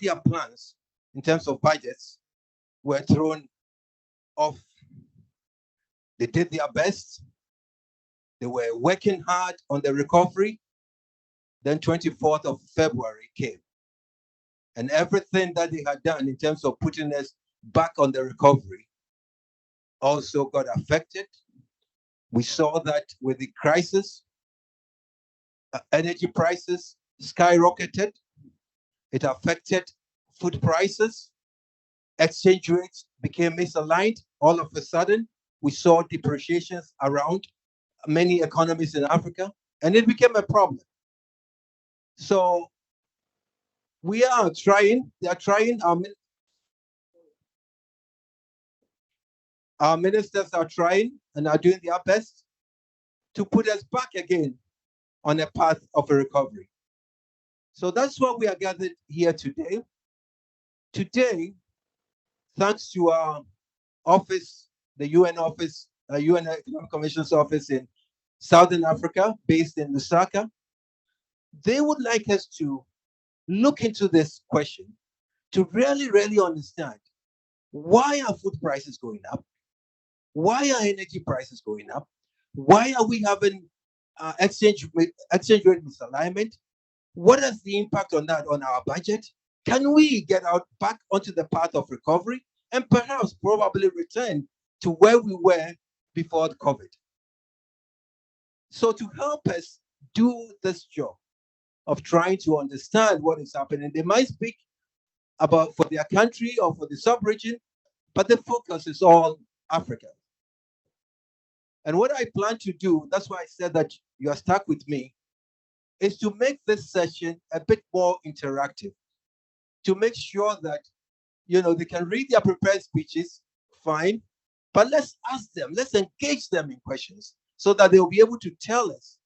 their plans in terms of budgets were thrown off. They did their best. They were working hard on the recovery. Then 24th of February came. And everything that they had done in terms of putting us back on the recovery also got affected. We saw that with the crisis, energy prices skyrocketed. It affected food prices. Exchange rates became misaligned. All of a sudden, we saw depreciations around many economies in Africa, and it became a problem. So we are trying, they are trying, our ministers are trying and are doing their best to put us back again on a path of a recovery. So that's why we are gathered here today. Today, thanks to our office, the UN office, UN Economic Commission's office in Southern Africa, based in Lusaka, they would like us to look into this question to really, really understand why are food prices going up? Why are energy prices going up? Why are we having exchange rate misalignment? What is the impact on that on our budget? Can we get out back onto the path of recovery and perhaps probably return to where we were before the COVID? So to help us do this job of trying to understand what is happening, they might speak about for their country or for the sub-region, but the focus is all Africa. And what I plan to do, that's why I said that you are stuck with me, is to make this session a bit more interactive, to make sure that, they can read their prepared speeches, fine, but let's ask them, let's engage them in questions so that they'll be able to tell us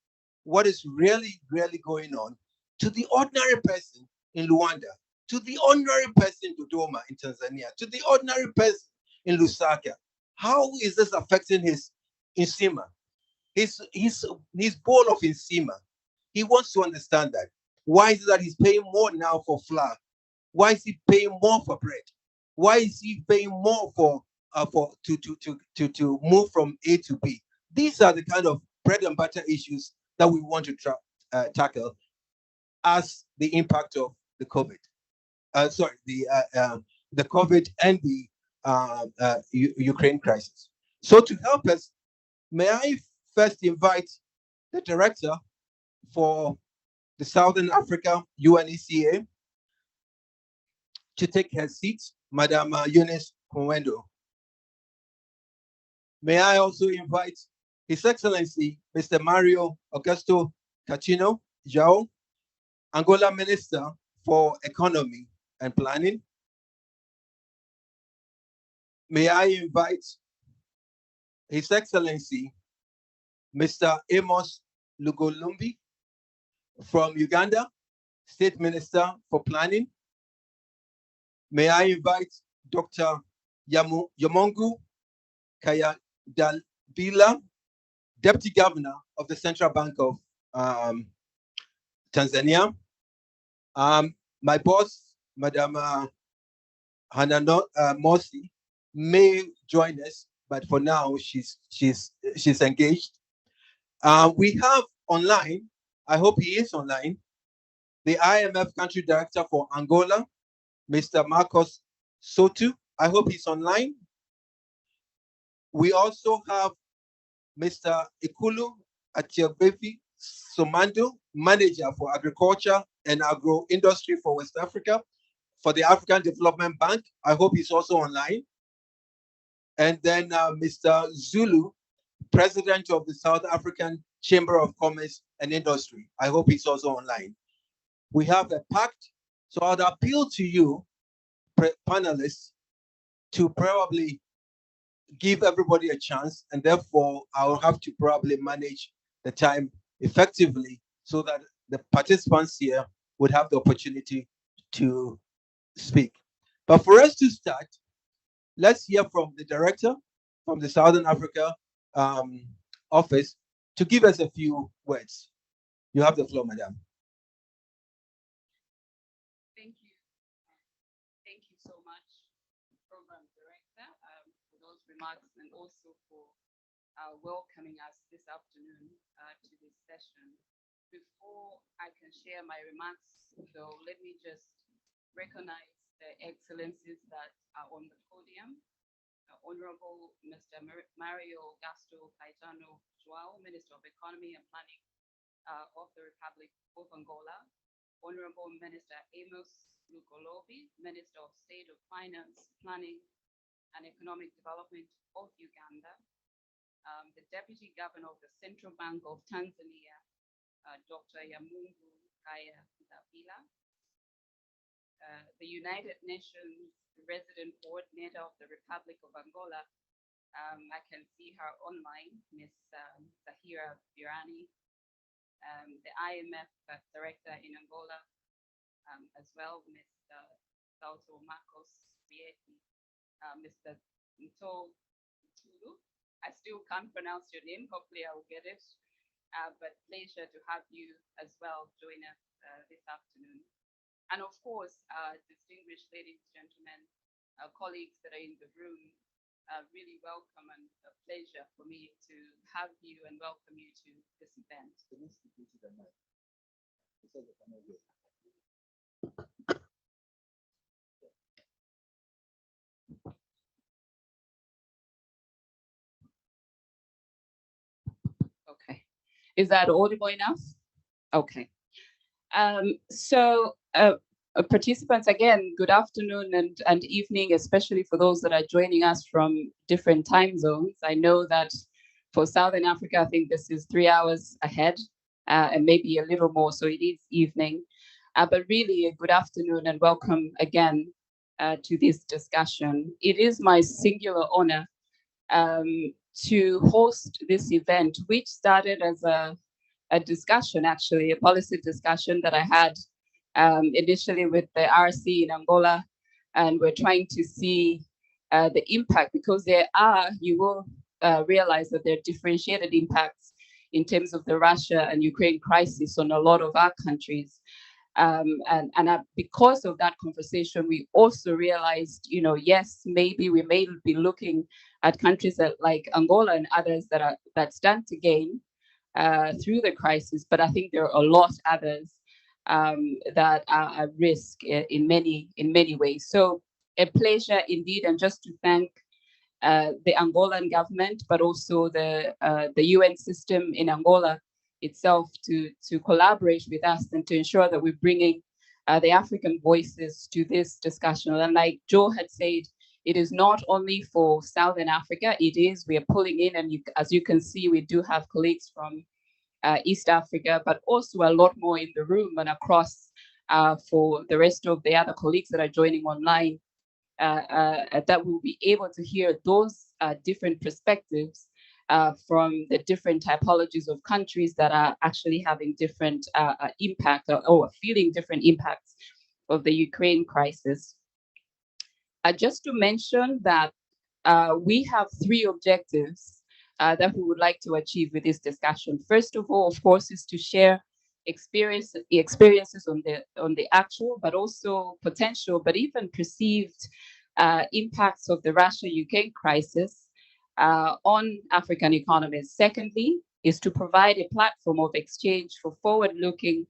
what is really, really going on to the ordinary person in Luanda, to the ordinary person in Dodoma in Tanzania, to the ordinary person in Lusaka. How is this affecting his Insima, his bowl of Insima? He wants to understand that. Why is it that he's paying more now for flour? Why is he paying more for bread? Why is he paying more for to move from A to B? These are the kind of bread and butter issues that we want to tackle as the impact of the COVID. The COVID and the Ukraine crisis. So to help us, may I first invite the director for the Southern Africa UNECA to take her seat, Madam Eunice Kwendo. May I also invite His Excellency Mr. Mario Augusto Cachino João, Angola Minister for Economy and Planning. May I invite His Excellency Mr. Amos Lugolumbi from Uganda, State Minister for Planning. May I invite Dr. Yamongu Kayadalbila, Deputy Governor of the Central Bank of Tanzania. My boss, Madam Hanano Mosi, may join us, but for now she's engaged. We have online, I hope he is online, the IMF Country Director for Angola, Mr. Marcos Soto. I hope he's online. We also have Mr. Ikulu Atiabefi Somando, Manager for Agriculture and Agro-Industry for West Africa, for the African Development Bank. I hope he's also online. And then Mr. Zulu, President of the South African Chamber of Commerce and Industry. I hope he's also online. We have a pact. So I'd appeal to you, panelists, to probably give everybody a chance, and therefore I'll have to probably manage the time effectively so that the participants here would have the opportunity to speak. But for us to start, let's hear from the director from the Southern Africa office to give us a few words. You have the floor, madam. Thank you. remarks and also for welcoming us this afternoon to this session. Before I can share my remarks, though, let me just recognize the excellencies that are on the podium. Honorable Mr. Mario Gasto Caetano Joao, Minister of Economy and Planning of the Republic of Angola. Honorable Minister Amos Lugolobi, Minister of State of Finance, Planning and Economic Development of Uganda. The Deputy Governor of the Central Bank of Tanzania, Dr. Yamungu Kaya Davila. The United Nations Resident Coordinator of the Republic of Angola. I can see her online, Ms. Zahira Birani. The IMF Director in Angola, as well, Mr. Sauto Marcos Vieti, Mr. Nto Tulu. I still can't pronounce your name, hopefully I will get it. But pleasure to have you as well join us this afternoon. And of course, distinguished ladies, gentlemen, colleagues that are in the room, really welcome and a pleasure for me to have you and welcome you to this event. Okay, is that audible enough? Okay. Participants, again, good afternoon and evening, especially for those that are joining us from different time zones. I know that for Southern Africa, I think this is 3 hours ahead and maybe a little more, so it is evening. But really, a good afternoon and welcome again to this discussion. It is my singular honor to host this event, which started as a discussion, actually, a policy discussion that I had initially with the RC in Angola, and we're trying to see the impact, because there are, you will realize that there are differentiated impacts in terms of the Russia and Ukraine crisis on a lot of our countries. Because of that conversation, we also realized, yes, maybe we may be looking at countries like Angola and others that stand to gain through the crisis, but I think there are a lot others that are at risk in many ways. So a pleasure indeed, and just to thank the Angolan government, but also the UN system in Angola itself to collaborate with us and to ensure that we're bringing the African voices to this discussion. And like Joe had said, it is not only for Southern Africa, we are pulling in, and as you can see, we do have colleagues from East Africa, but also a lot more in the room and across for the rest of the other colleagues that are joining online, that will be able to hear those different perspectives from the different typologies of countries that are actually having different impact or feeling different impacts of the Ukraine crisis. Just to mention that we have 3 objectives that we would like to achieve with this discussion. First of all, of course, is to share experiences on the actual, but also potential, but even perceived impacts of the Russia-Ukraine crisis on African economies. Secondly, is to provide a platform of exchange for forward-looking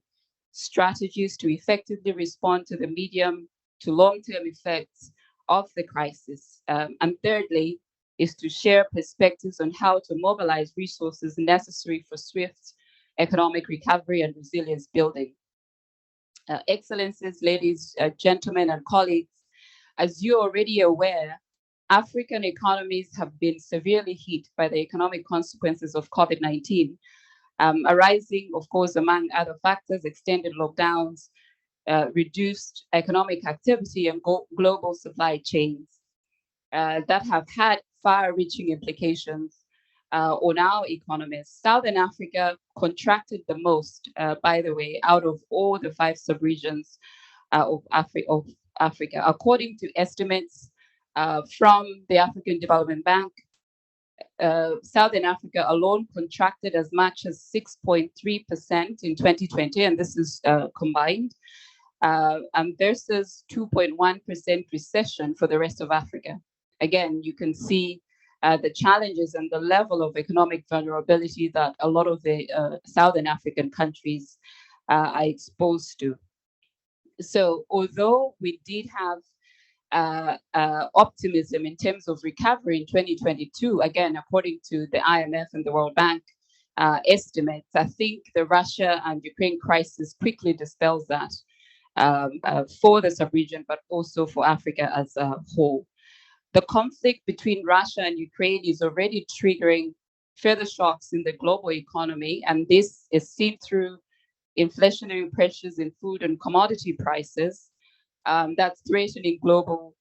strategies to effectively respond to the medium to long-term effects of the crisis. And thirdly, is to share perspectives on how to mobilize resources necessary for swift economic recovery and resilience building. Excellencies, ladies, gentlemen, and colleagues, as you're already aware, African economies have been severely hit by the economic consequences of COVID-19, arising, of course, among other factors, extended lockdowns, reduced economic activity, and global supply chains that have had far-reaching implications on our economies. Southern Africa contracted the most, by the way, out of all the 5 subregions of Africa. According to estimates from the African Development Bank, Southern Africa alone contracted as much as 6.3% in 2020, and this is combined, versus 2.1% recession for the rest of Africa. Again, you can see the challenges and the level of economic vulnerability that a lot of the Southern African countries are exposed to. So although we did have optimism in terms of recovery in 2022, again, according to the IMF and the World Bank estimates, I think the Russia and Ukraine crisis quickly dispels that for the sub-region, but also for Africa as a whole. The conflict between Russia and Ukraine is already triggering further shocks in the global economy, and this is seen through inflationary pressures in food and commodity prices that's threatening global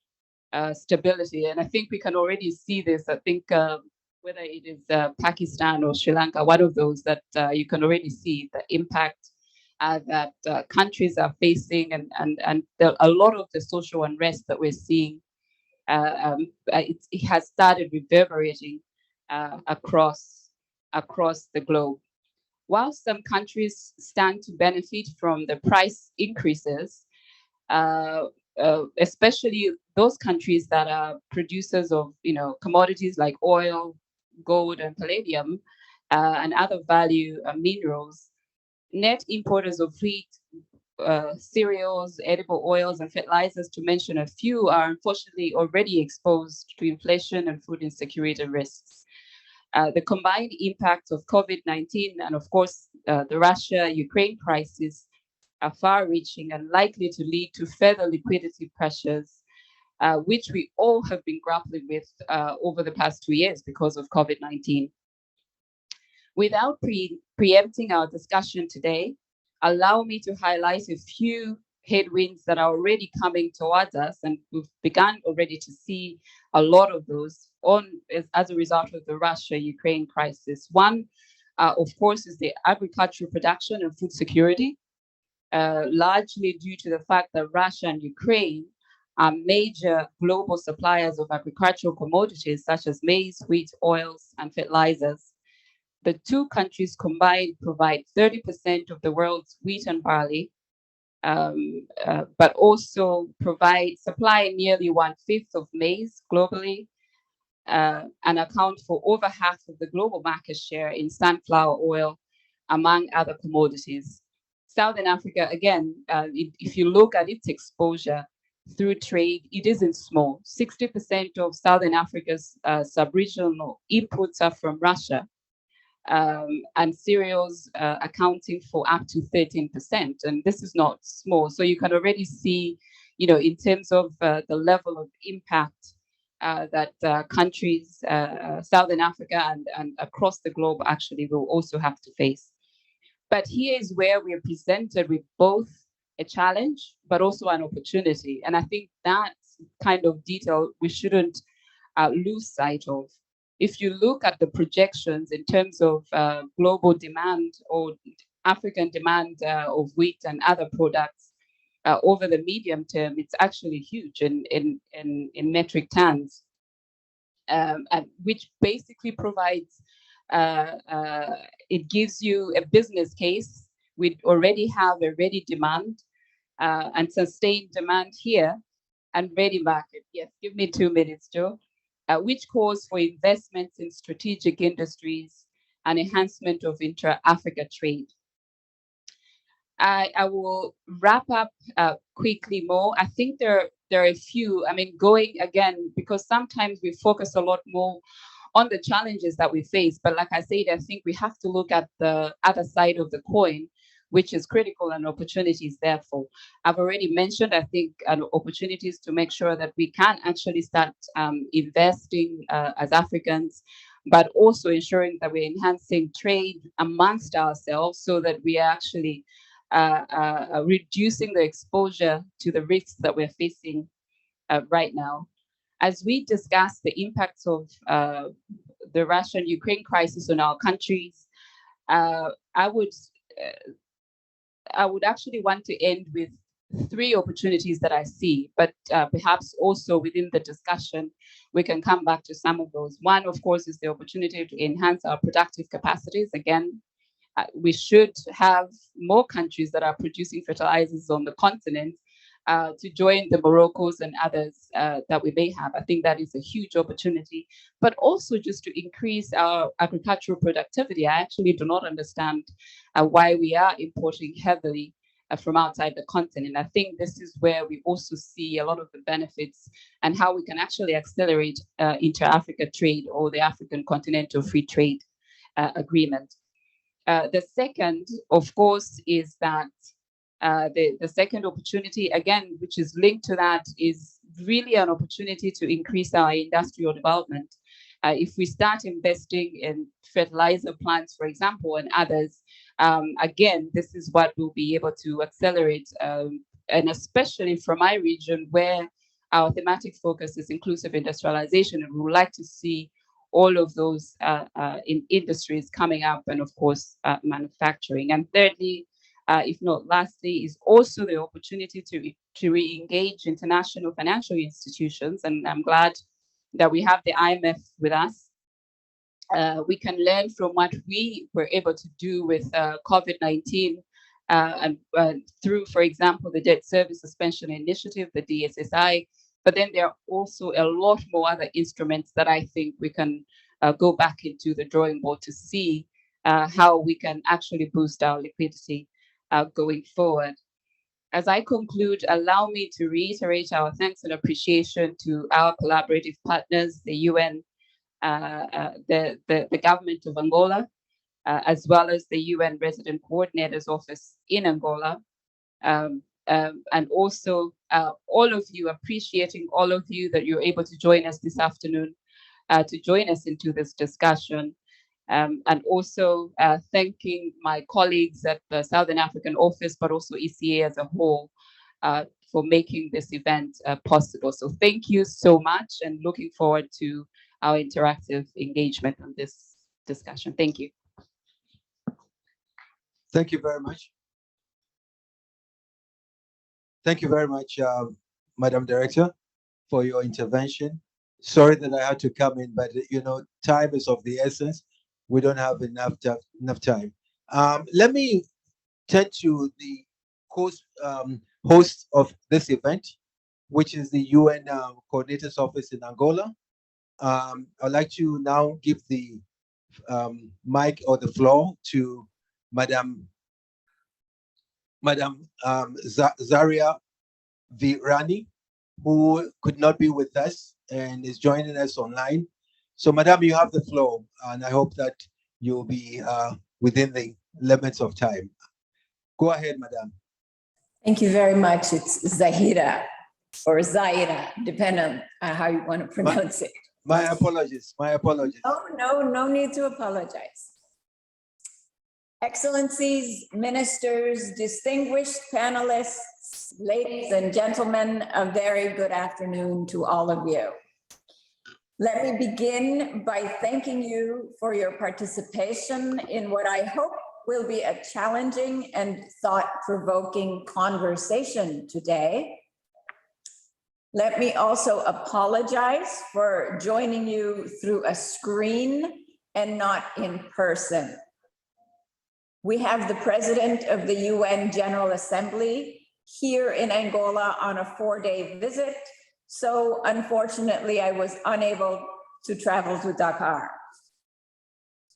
stability. And I think we can already see this. I think whether it is Pakistan or Sri Lanka, one of those that you can already see the impact that countries are facing, and a lot of the social unrest that we're seeing, it has started reverberating across the globe. While some countries stand to benefit from the price increases, especially those countries that are producers of commodities like oil, gold, and palladium, and other value minerals, net importers of wheat, cereals, edible oils, and fertilizers, to mention a few, are unfortunately already exposed to inflation and food insecurity risks. The combined impact of COVID-19 and, of course, the Russia-Ukraine crisis are far-reaching and likely to lead to further liquidity pressures, which we all have been grappling with over the past 2 years because of COVID-19. Without preempting our discussion today, allow me to highlight a few headwinds that are already coming towards us, and we've begun already to see a lot of those as a result of the Russia-Ukraine crisis. One, of course, is the agricultural production and food security, largely due to the fact that Russia and Ukraine are major global suppliers of agricultural commodities such as maize, wheat, oils, and fertilizers. The two countries combined provide 30% of the world's wheat and barley, but also supply nearly 1/5 of maize globally, and account for over half of the global market share in sunflower oil, among other commodities. Southern Africa, again, if you look at its exposure through trade, it isn't small. 60% of Southern Africa's sub-regional inputs are from Russia, and cereals accounting for up to 13%. And this is not small. So you can already see, in terms of the level of impact that countries, Southern Africa and across the globe actually will also have to face. But here is where we are presented with both a challenge, but also an opportunity. And I think that kind of detail we shouldn't lose sight of. If you look at the projections in terms of global demand or African demand of wheat and other products over the medium term, it's actually huge in metric tons, and which basically provides, it gives you a business case. We already have a ready demand and sustained demand here and ready market. Yes, give me 2 minutes, Joe. Which calls for investments in strategic industries and enhancement of intra-Africa trade. I will wrap up quickly more. I think there are a few, going again, because sometimes we focus a lot more on the challenges that we face. But like I said, I think we have to look at the other side of the coin, which is critical, and opportunities therefore. I've already mentioned, I think, opportunities to make sure that we can actually start investing as Africans, but also ensuring that we're enhancing trade amongst ourselves so that we are actually reducing the exposure to the risks that we're facing right now. As we discuss the impacts of the Russian-Ukraine crisis on our countries, I would actually want to end with 3 opportunities that I see, but perhaps also within the discussion, we can come back to some of those. One, of course, is the opportunity to enhance our productive capacities. Again, we should have more countries that are producing fertilizers on the continent, to join the Moroccos and others that we may have. I think that is a huge opportunity, but also just to increase our agricultural productivity. I actually do not understand why we are importing heavily from outside the continent. I think this is where we also see a lot of the benefits and how we can actually accelerate inter-Africa trade or the African Continental Free Trade Agreement. The second, of course, is that the second opportunity, again, which is linked to that, is really an opportunity to increase our industrial development. If we start investing in fertilizer plants, for example, and others, again, this is what we'll be able to accelerate, and especially from my region where our thematic focus is inclusive industrialization, and we would like to see all of those in industries coming up, and of course, manufacturing. And thirdly, if not lastly, is also the opportunity to re-engage international financial institutions. And I'm glad that we have the IMF with us. We can learn from what we were able to do with COVID-19 and through, for example, the Debt Service Suspension Initiative, the DSSI. But then there are also a lot more other instruments that I think we can go back into the drawing board to see how we can actually boost our liquidity going forward. As I conclude, allow me to reiterate our thanks and appreciation to our collaborative partners, the UN, the government of Angola, as well as the UN Resident Coordinator's Office in Angola, and also all of you, appreciating all of you that you're able to join us this afternoon, to join us into this discussion. And also thanking my colleagues at the Southern African Office, but also ECA as a whole, for making this event possible. So thank you so much, and looking forward to our interactive engagement on this discussion. Thank you. Thank you very much. Thank you very much, Madam Director, for your intervention. Sorry that I had to come in, but you know, time is of the essence. We don't have enough time. Let me turn to the host of this event, which is the UN Coordinator's Office in Angola. I'd like to now give the mic or the floor to Madam Zaria Virani, who could not be with us and is joining us online. So, Madam, you have the floor, and I hope that you'll be within the limits of time. Go ahead, Madam. Thank you very much. It's Zahira or Zaira, depending on how you want to pronounce it. My apologies. My apologies. Oh, no need to apologize. Excellencies, ministers, distinguished panelists, ladies and gentlemen, a very good afternoon to all of you. Let me begin by thanking you for your participation in what I hope will be a challenging and thought-provoking conversation today. Let me also apologize for joining you through a screen and not in person. We have the President of the UN General Assembly here in Angola on a 4-day visit, so unfortunately I was unable to travel to Dakar.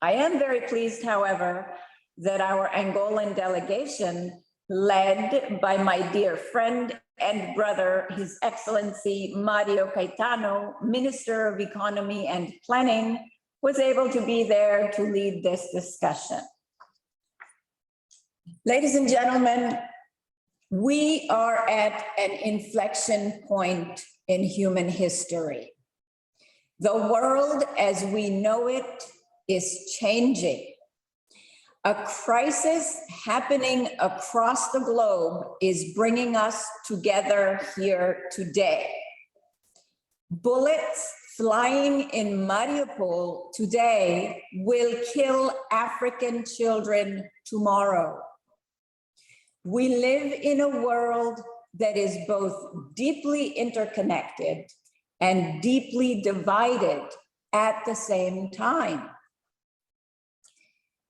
I am very pleased, however, that our Angolan delegation, led by my dear friend and brother, His Excellency Mario Caetano, Minister of Economy and Planning, was able to be there to lead this discussion. Ladies and gentlemen, we are at an inflection point in human history. The world as we know it is changing. A crisis happening across the globe is bringing us together here today. Bullets flying in Mariupol today will kill African children tomorrow. We live in a world that is both deeply interconnected and deeply divided at the same time.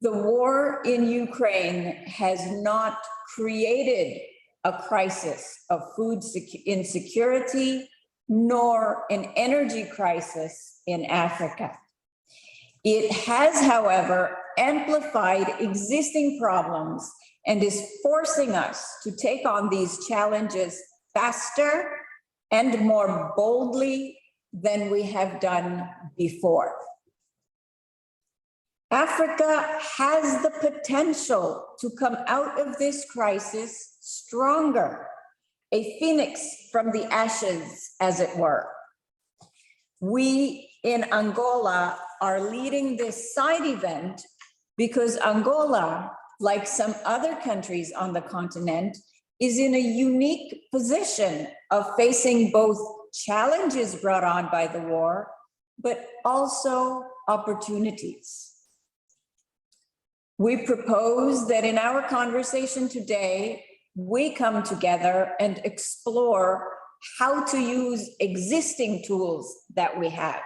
The war in Ukraine has not created a crisis of food insecurity, nor an energy crisis in Africa. It has, however, amplified existing problems and is forcing us to take on these challenges faster and more boldly than we have done before. Africa has the potential to come out of this crisis stronger, a phoenix from the ashes, as it were. We in Angola are leading this side event because Angola, like some other countries on the continent, is in a unique position of facing both challenges brought on by the war, but also opportunities. We propose that in our conversation today, we come together and explore how to use existing tools that we have,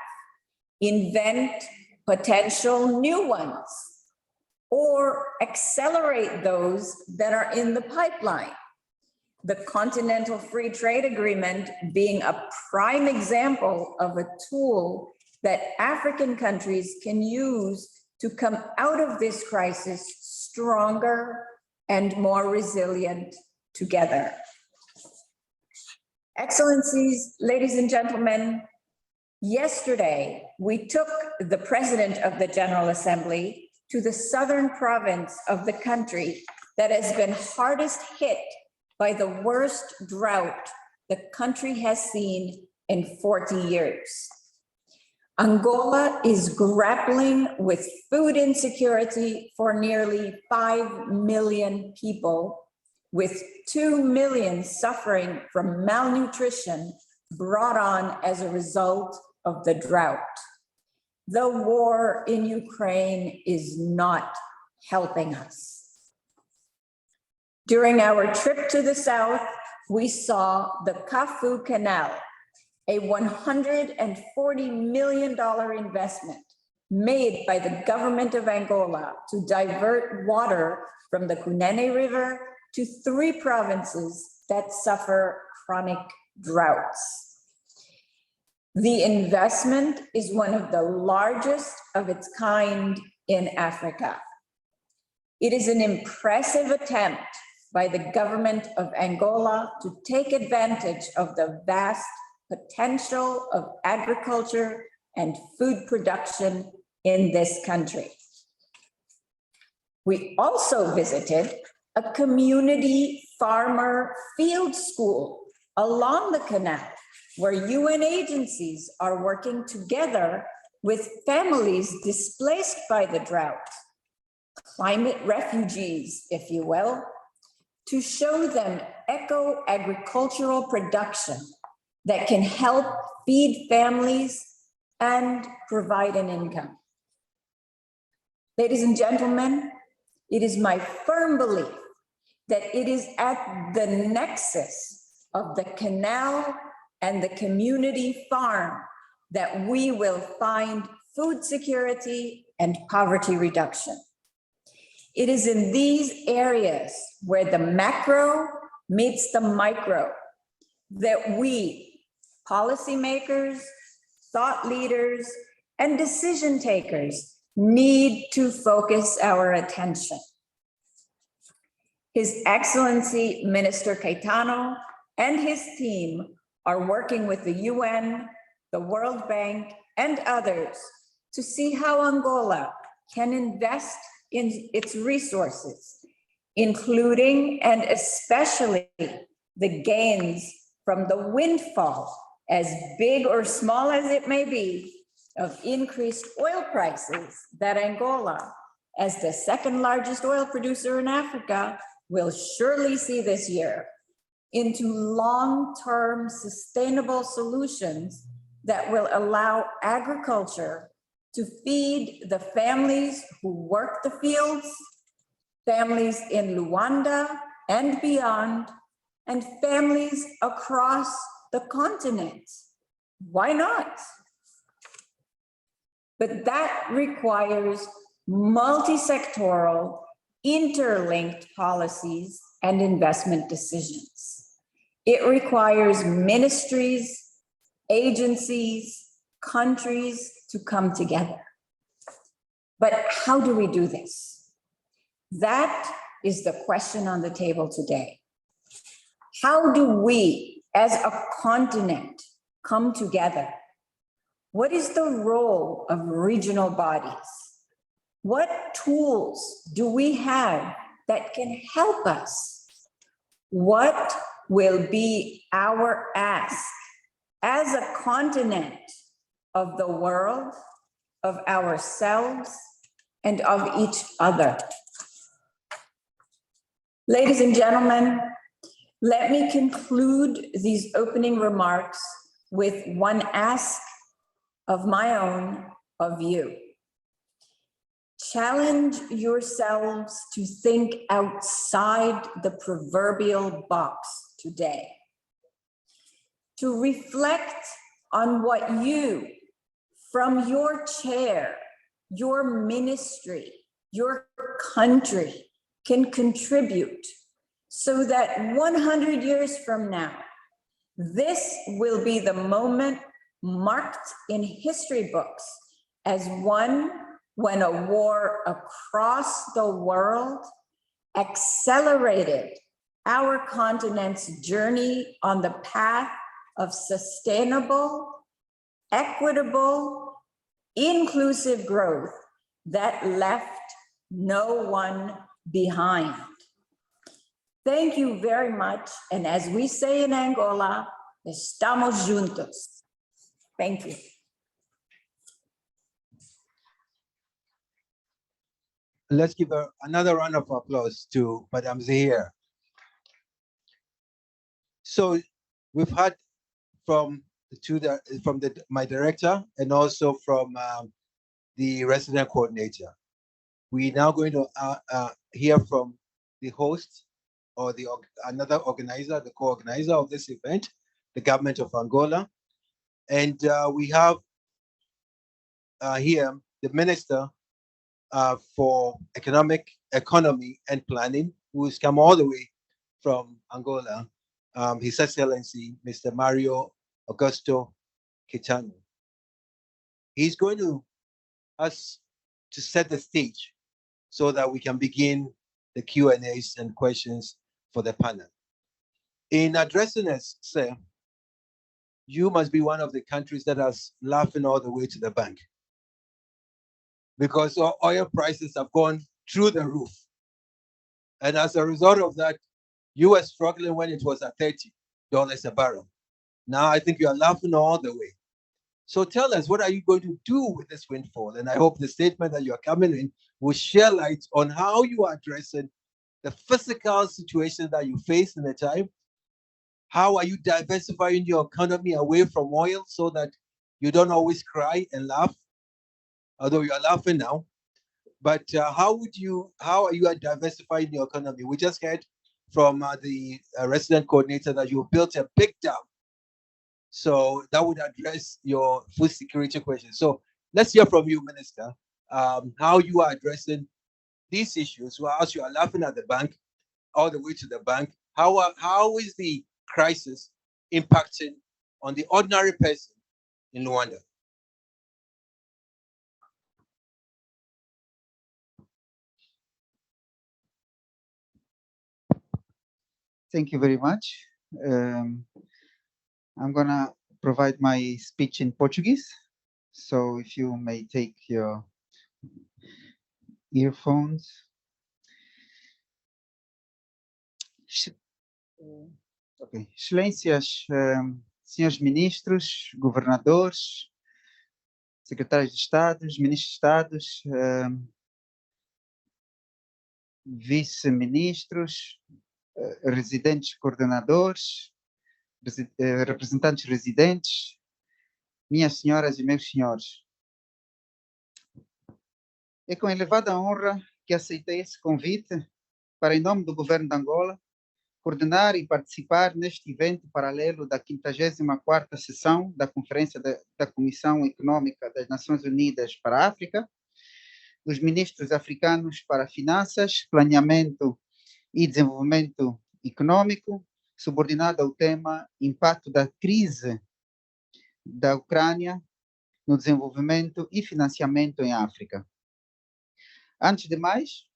invent potential new ones, or accelerate those that are in the pipeline. The Continental Free Trade Agreement being a prime example of a tool that African countries can use to come out of this crisis stronger and more resilient together. Excellencies, ladies and gentlemen, yesterday we took the President of the General Assembly to the southern province of the country that has been hardest hit by the worst drought the country has seen in 40 years. Angola is grappling with food insecurity for nearly 5 million people, with 2 million suffering from malnutrition brought on as a result of the drought. The war in Ukraine is not helping us. During our trip to the south, we saw the Kafu Canal, a $140 million investment made by the government of Angola to divert water from the Cunene River to 3 provinces that suffer chronic droughts. The investment is one of the largest of its kind in Africa. It is an impressive attempt by the government of Angola to take advantage of the vast potential of agriculture and food production in this country. We also visited a community farmer field school along the canal, where UN agencies are working together with families displaced by the drought, climate refugees, if you will, to show them eco-agricultural production that can help feed families and provide an income. Ladies and gentlemen, it is my firm belief that it is at the nexus of the canal and the community farm that we will find food security and poverty reduction. It is in these areas where the macro meets the micro that we, policymakers, thought leaders, and decision takers need to focus our attention. His Excellency Minister Caetano and his team are working with the UN, the World Bank, and others to see how Angola can invest in its resources, including and especially the gains from the windfall, as big or small as it may be, of increased oil prices that Angola, as the second largest oil producer in Africa, will surely see this year, into long-term sustainable solutions that will allow agriculture to feed the families who work the fields, families in Luanda and beyond, and families across the continent. Why not? But that requires multi-sectoral, interlinked policies and investment decisions. It requires ministries, agencies, countries to come together. But how do we do this? That is the question on the table today. How do we, as a continent, come together? What is the role of regional bodies? What tools do we have that can help us? What will be our ask as a continent of the world, of ourselves, and of each other? Ladies and gentlemen, let me conclude these opening remarks with one ask of my own of you. Challenge yourselves to think outside the proverbial box today, to reflect on what you, from your chair, your ministry, your country, can contribute so that 100 years from now, this will be the moment marked in history books as one when a war across the world accelerated our continent's journey on the path of sustainable, equitable, inclusive growth that left no one behind. Thank you very much. And as we say in Angola, estamos juntos. Thank you. Let's give another round of applause to Madame Zahir. So we've heard from my director and also from the resident coordinator. We're now going to hear from the host or another organizer, the co-organizer of this event, the government of Angola. And we have here the Minister for Economy and Planning, who has come all the way from Angola, His Excellency, Mr. Mario Augusto Quetano. He's going to us to set the stage so that we can begin the Q&As and questions for the panel. In addressing us, sir, you must be one of the countries that is laughing all the way to the bank, because oil prices have gone through the roof. And as a result of that, you were struggling when it was at $30 a barrel. Now I think you are laughing all the way. So tell us, what are you going to do with this windfall? And I hope the statement that you are coming in will share light on how you are addressing the physical situation that you face in the time. How are you diversifying your economy away from oil so that you don't always cry and laugh, although you are laughing now? But how are you diversifying your economy? We just heard from the resident coordinator that you built a big dam. So that would address your food security question. So let's hear from you, Minister, how you are addressing these issues. Well, as you are laughing at the bank, all the way to the bank, how is the crisis impacting on the ordinary person in Rwanda? Thank you very much. I'm gonna provide my speech in Portuguese. So if you may take your earphones. Okay. Excelências, senhores ministros, governadores, secretários de Estado, ministros de Estados, vice-ministros, residentes coordenadores, representantes residentes, minhas senhoras e meus senhores. É com elevada honra que aceitei esse convite para, em nome do governo de Angola, coordenar e participar neste evento paralelo da 54ª sessão da Conferência da Comissão Econômica das Nações Unidas para a África, dos ministros africanos para finanças, planeamento e Desenvolvimento Econômico, subordinado ao tema Impacto da Crise da Ucrânia no Desenvolvimento e Financiamento em África. Antes de mais,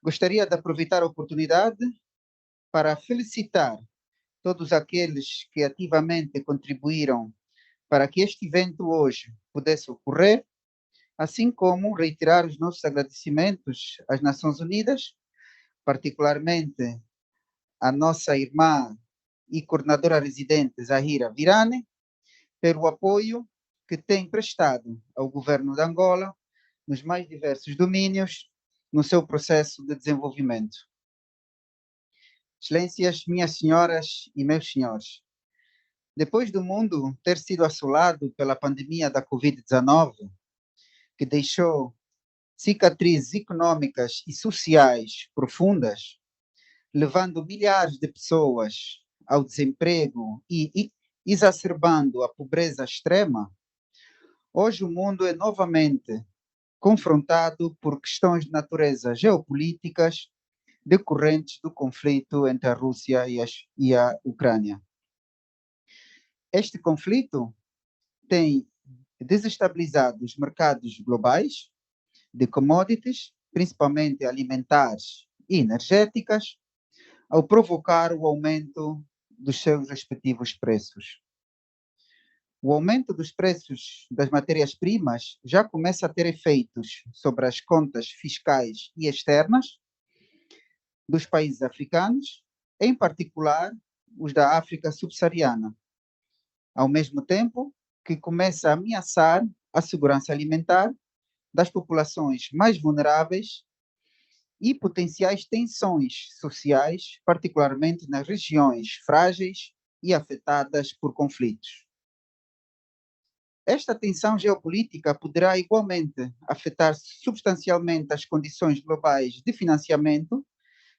gostaria de aproveitar a oportunidade para felicitar todos aqueles que ativamente contribuíram para que este evento hoje pudesse ocorrer, assim como reiterar os nossos agradecimentos às Nações Unidas, particularmente à nossa irmã e coordenadora residente Zahira Virane, pelo apoio que tem prestado ao governo de Angola nos mais diversos domínios no seu processo de desenvolvimento. Excelências, minhas senhoras e meus senhores, depois do mundo ter sido assolado pela pandemia da Covid-19, que deixou cicatrizes econômicas e sociais profundas, levando milhares de pessoas ao desemprego e exacerbando a pobreza extrema, hoje o mundo é novamente confrontado por questões de natureza geopolíticas decorrentes do conflito entre a Rússia e a Ucrânia. Este conflito tem desestabilizado os mercados globais de commodities, principalmente alimentares e energéticas, ao provocar o aumento dos seus respectivos preços. O aumento dos preços das matérias-primas já começa a ter efeitos sobre as contas fiscais e externas dos países africanos, em particular os da África subsaariana, ao mesmo tempo que começa a ameaçar a segurança alimentar das populações mais vulneráveis e potenciais tensões sociais, particularmente nas regiões frágeis e afetadas por conflitos. Esta tensão geopolítica poderá igualmente afetar substancialmente as condições globais de financiamento,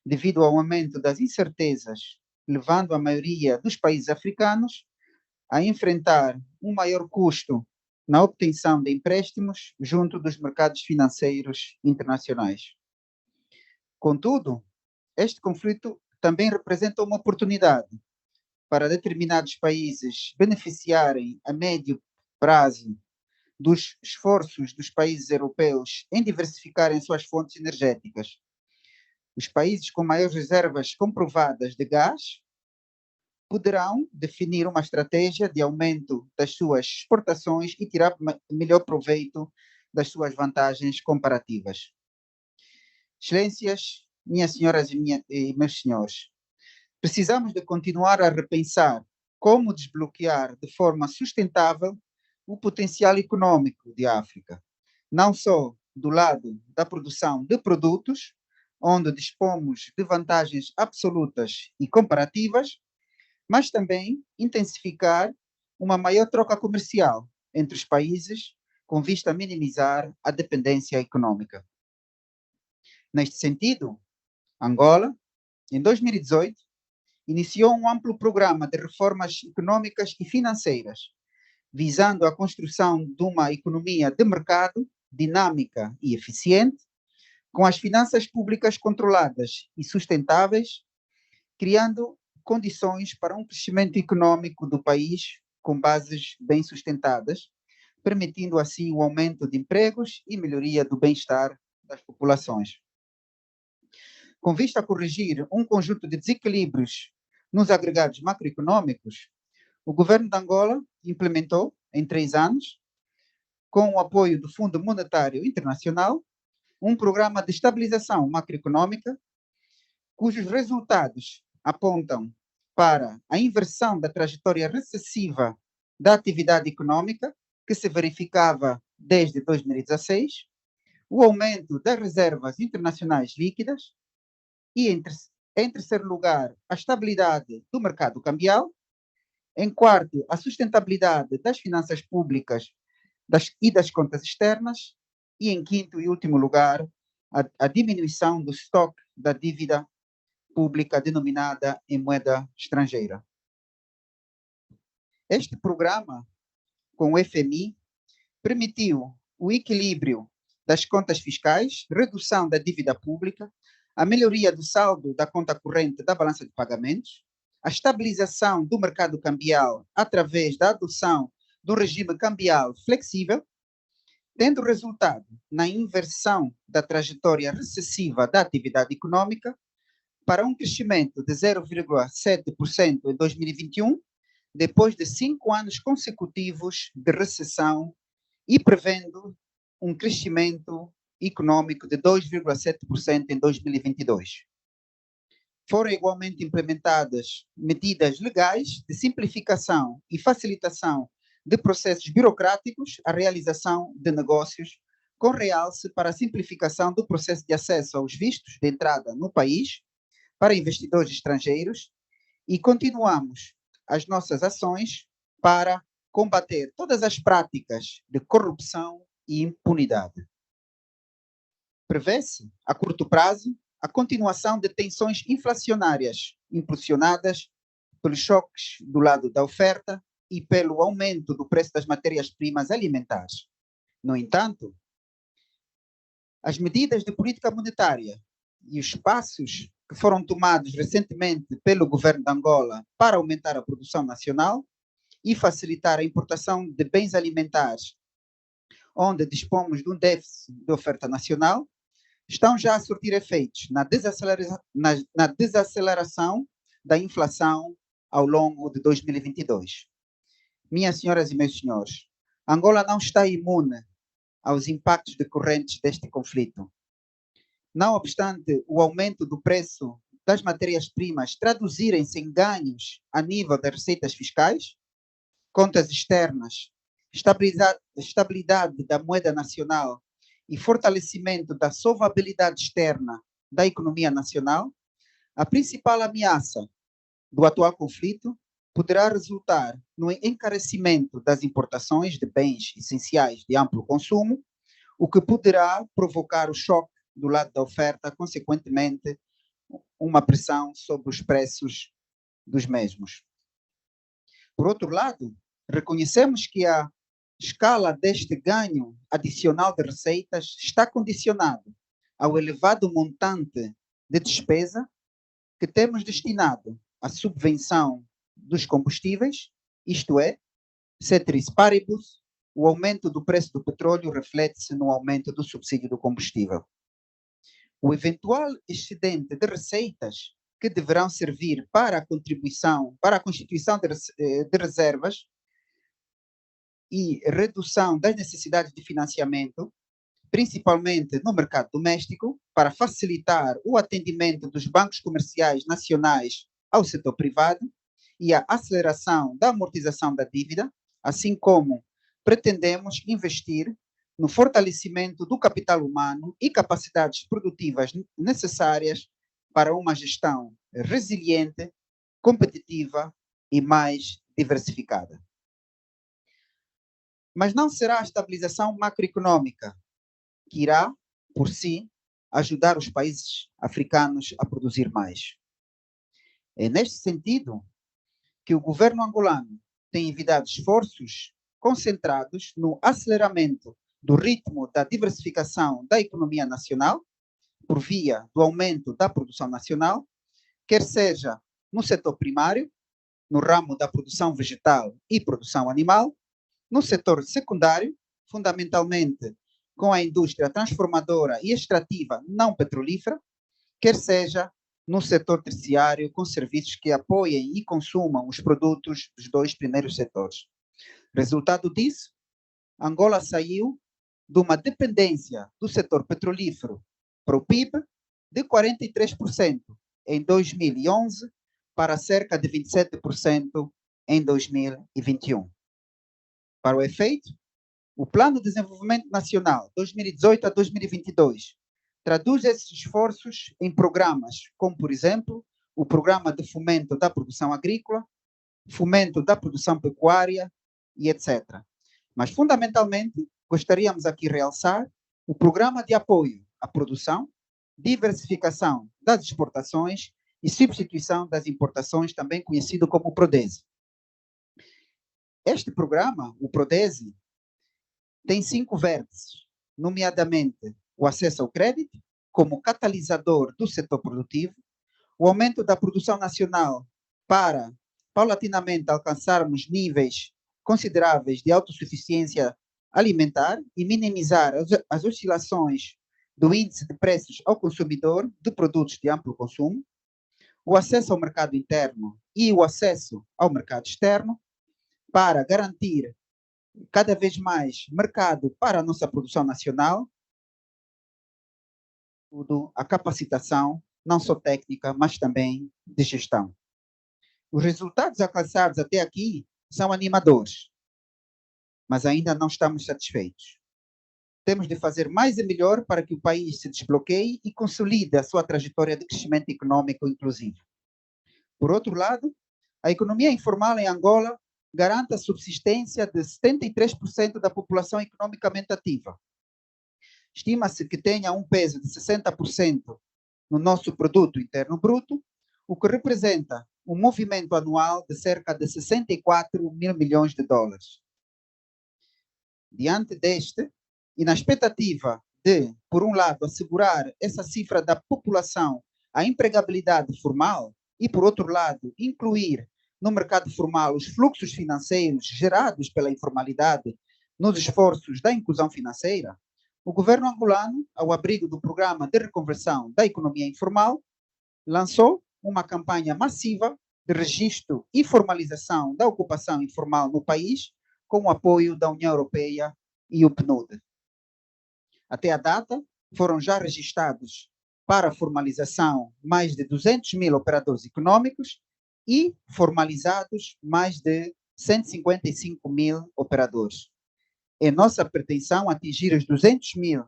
devido ao aumento das incertezas, levando a maioria dos países africanos a enfrentar um maior custo na obtenção de empréstimos junto dos mercados financeiros internacionais. Contudo, este conflito também representa uma oportunidade para determinados países beneficiarem a médio prazo dos esforços dos países europeus em diversificarem suas fontes energéticas. Os países com maiores reservas comprovadas de gás poderão definir uma estratégia de aumento das suas exportações e tirar melhor proveito das suas vantagens comparativas. Excelências, minhas senhoras e meus senhores, precisamos de continuar a repensar como desbloquear de forma sustentável o potencial econômico de África, não só do lado da produção de produtos, onde dispomos de vantagens absolutas e comparativas, mas também intensificar uma maior troca comercial entre os países, com vista a minimizar a dependência econômica. Neste sentido, Angola, em 2018, iniciou um amplo programa de reformas econômicas e financeiras, visando a construção de uma economia de mercado dinâmica e eficiente, com as finanças públicas controladas e sustentáveis, criando condições para um crescimento econômico do país com bases bem sustentadas, permitindo assim o aumento de empregos e melhoria do bem-estar das populações. Com vista a corrigir um conjunto de desequilíbrios nos agregados macroeconômicos, o governo de Angola implementou, em 3 anos, com o apoio do Fundo Monetário Internacional, um programa de estabilização macroeconômica, cujos resultados apontam para a inversão da trajetória recessiva da atividade econômica, que se verificava desde 2016, o aumento das reservas internacionais líquidas e, em terceiro lugar, a estabilidade do mercado cambial, em quarto, a sustentabilidade das finanças públicas e das contas externas, e em quinto e último lugar, a diminuição do estoque da dívida pública denominada em moeda estrangeira. Este programa, com o FMI, permitiu o equilíbrio das contas fiscais, redução da dívida pública, a melhoria do saldo da conta corrente da balança de pagamentos, a estabilização do mercado cambial através da adoção do regime cambial flexível, tendo resultado na inversão da trajetória recessiva da atividade econômica para um crescimento de 0,7% em 2021, depois de 5 anos consecutivos de recessão e prevendo um crescimento econômico de 2,7% em 2022. Foram igualmente implementadas medidas legais de simplificação e facilitação de processos burocráticos à realização de negócios, com realce para a simplificação do processo de acesso aos vistos de entrada no país para investidores estrangeiros, e continuamos as nossas ações para combater todas as práticas de corrupção e impunidade. Prevê-se, a curto prazo, a continuação de tensões inflacionárias impulsionadas pelos choques do lado da oferta e pelo aumento do preço das matérias-primas alimentares. No entanto, as medidas de política monetária e os passos que foram tomados recentemente pelo governo de Angola para aumentar a produção nacional e facilitar a importação de bens alimentares, onde dispomos de um déficit de oferta nacional, estão já a surtir efeitos na desaceleração da inflação ao longo de 2022. Minhas senhoras e meus senhores, Angola não está imune aos impactos decorrentes deste conflito. Não obstante o aumento do preço das matérias-primas traduzirem-se em ganhos a nível das receitas fiscais, contas externas, estabilidade da moeda nacional e fortalecimento da solvabilidade externa da economia nacional, a principal ameaça do atual conflito poderá resultar no encarecimento das importações de bens essenciais de amplo consumo, o que poderá provocar o choque do lado da oferta, consequentemente, uma pressão sobre os preços dos mesmos. Por outro lado, reconhecemos que a escala deste ganho adicional de receitas está condicionado ao elevado montante de despesa que temos destinado à subvenção dos combustíveis, isto é, ceteris paribus, o aumento do preço do petróleo reflete-se no aumento do subsídio do combustível. O eventual excedente de receitas que deverão servir para a constituição de reservas e redução das necessidades de financiamento, principalmente no mercado doméstico, para facilitar o atendimento dos bancos comerciais nacionais ao setor privado e a aceleração da amortização da dívida, assim como pretendemos investir no fortalecimento do capital humano e capacidades produtivas necessárias para uma gestão resiliente, competitiva e mais diversificada. Mas não será a estabilização macroeconômica que irá, por si, ajudar os países africanos a produzir mais. É neste sentido que o governo angolano tem envidado esforços concentrados no aceleramento do ritmo da diversificação da economia nacional, por via do aumento da produção nacional, quer seja no setor primário, no ramo da produção vegetal e produção animal, no setor secundário, fundamentalmente com a indústria transformadora e extrativa não petrolífera, quer seja no setor terciário, com serviços que apoiem e consumam os produtos dos dois primeiros setores. Resultado disso, Angola saiu de uma dependência do setor petrolífero para o PIB de 43% em 2011 para cerca de 27% em 2021. Para o efeito, o Plano de Desenvolvimento Nacional 2018 a 2022 traduz esses esforços em programas como, por exemplo, o Programa de Fomento da Produção Agrícola, Fomento da Produção Pecuária e etc. Mas, fundamentalmente, gostaríamos aqui de realçar o Programa de Apoio à Produção, Diversificação das Exportações e Substituição das Importações, também conhecido como PRODESE. Este programa, o PRODESE, tem 5 vértices, nomeadamente o acesso ao crédito, como catalisador do setor produtivo, o aumento da produção nacional para, paulatinamente, alcançarmos níveis consideráveis de autossuficiência alimentar e minimizar as oscilações do índice de preços ao consumidor de produtos de amplo consumo, o acesso ao mercado interno e o acesso ao mercado externo para garantir cada vez mais mercado para a nossa produção nacional, a capacitação, não só técnica, mas também de gestão. Os resultados alcançados até aqui são animadores, mas ainda não estamos satisfeitos. Temos de fazer mais e melhor para que o país se desbloqueie e consolide a sua trajetória de crescimento econômico inclusivo. Por outro lado, a economia informal em Angola garante a subsistência de 73% da população economicamente ativa. Estima-se que tenha um peso de 60% no nosso produto interno bruto, o que representa um movimento anual de cerca de 64 mil milhões de dólares. Diante deste, e na expectativa de, por um lado, assegurar essa cifra da população à empregabilidade formal e, por outro lado, incluir no mercado formal os fluxos financeiros gerados pela informalidade nos esforços da inclusão financeira, o governo angolano, ao abrigo do programa de reconversão da economia informal, lançou uma campanha massiva de registro e formalização da ocupação informal no país, com o apoio da União Europeia e o PNUD. Até a data, foram já registrados para formalização mais de 200 mil operadores econômicos e formalizados mais de 155 mil operadores. É nossa pretensão atingir os 200 mil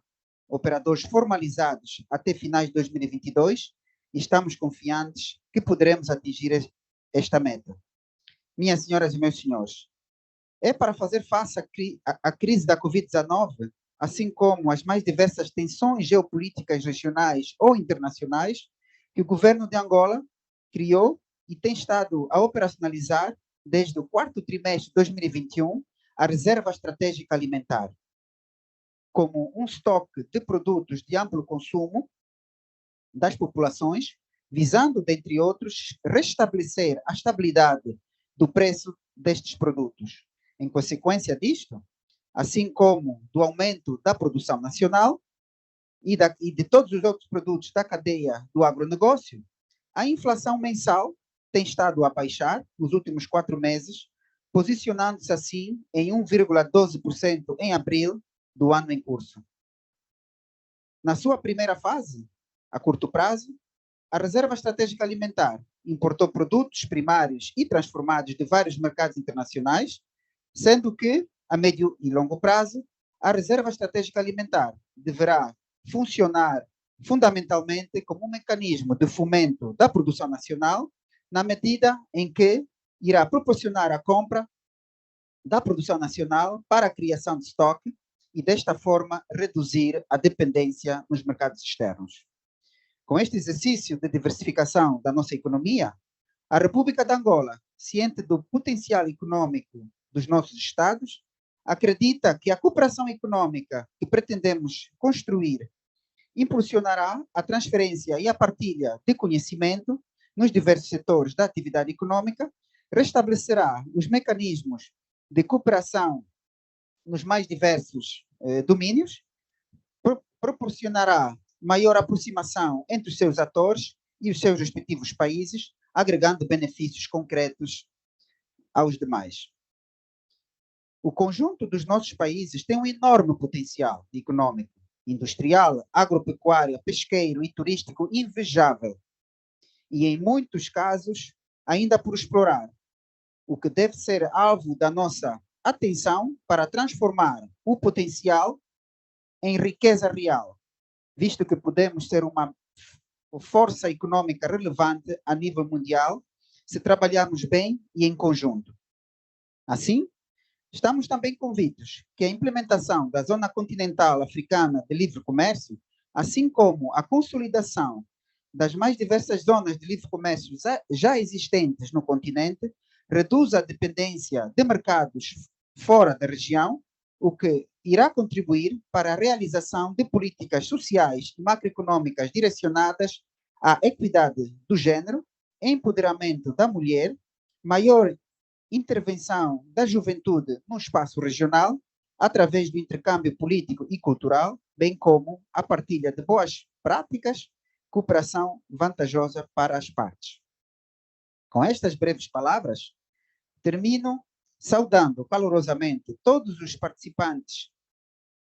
operadores formalizados até finais de 2022 e estamos confiantes que poderemos atingir esta meta. Minhas senhoras e meus senhores, é para fazer face à crise da Covid-19, assim como as mais diversas tensões geopolíticas regionais ou internacionais, que o governo de Angola criou e tem estado a operacionalizar desde o quarto trimestre de 2021 a Reserva Estratégica Alimentar, como um estoque de produtos de amplo consumo das populações, visando, dentre outros, restabelecer a estabilidade do preço destes produtos. Em consequência disto, assim como do aumento da produção nacional e de todos os outros produtos da cadeia do agronegócio, a inflação mensal tem estado a baixar nos últimos 4 meses, posicionando-se assim em 1,12% em abril do ano em curso. Na sua primeira fase, a curto prazo, a Reserva Estratégica Alimentar importou produtos primários e transformados de vários mercados internacionais, sendo que, a médio e longo prazo, a Reserva Estratégica Alimentar deverá funcionar fundamentalmente como um mecanismo de fomento da produção nacional, na medida em que irá proporcionar a compra da produção nacional para a criação de estoque e, desta forma, reduzir a dependência nos mercados externos. Com este exercício de diversificação da nossa economia, a República de Angola, ciente do potencial econômico dos nossos Estados, acredita que a cooperação econômica que pretendemos construir impulsionará a transferência e a partilha de conhecimento nos diversos setores da atividade econômica, restabelecerá os mecanismos de cooperação nos mais diversos domínios, proporcionará maior aproximação entre os seus atores e os seus respectivos países, agregando benefícios concretos aos demais. O conjunto dos nossos países tem um enorme potencial econômico, industrial, agropecuário, pesqueiro e turístico invejável, e em muitos casos ainda por explorar, o que deve ser alvo da nossa atenção para transformar o potencial em riqueza real, visto que podemos ser uma força econômica relevante a nível mundial se trabalharmos bem e em conjunto. Assim, estamos também convictos que a implementação da Zona Continental Africana de Livre Comércio, assim como a consolidação das mais diversas zonas de livre comércio já existentes no continente, reduz a dependência de mercados fora da região, o que irá contribuir para a realização de políticas sociais e macroeconômicas direcionadas à equidade do gênero, empoderamento da mulher, maior intervenção da juventude no espaço regional, através do intercâmbio político e cultural, bem como a partilha de boas práticas, cooperação vantajosa para as partes. Com estas breves palavras, termino saudando calorosamente todos os participantes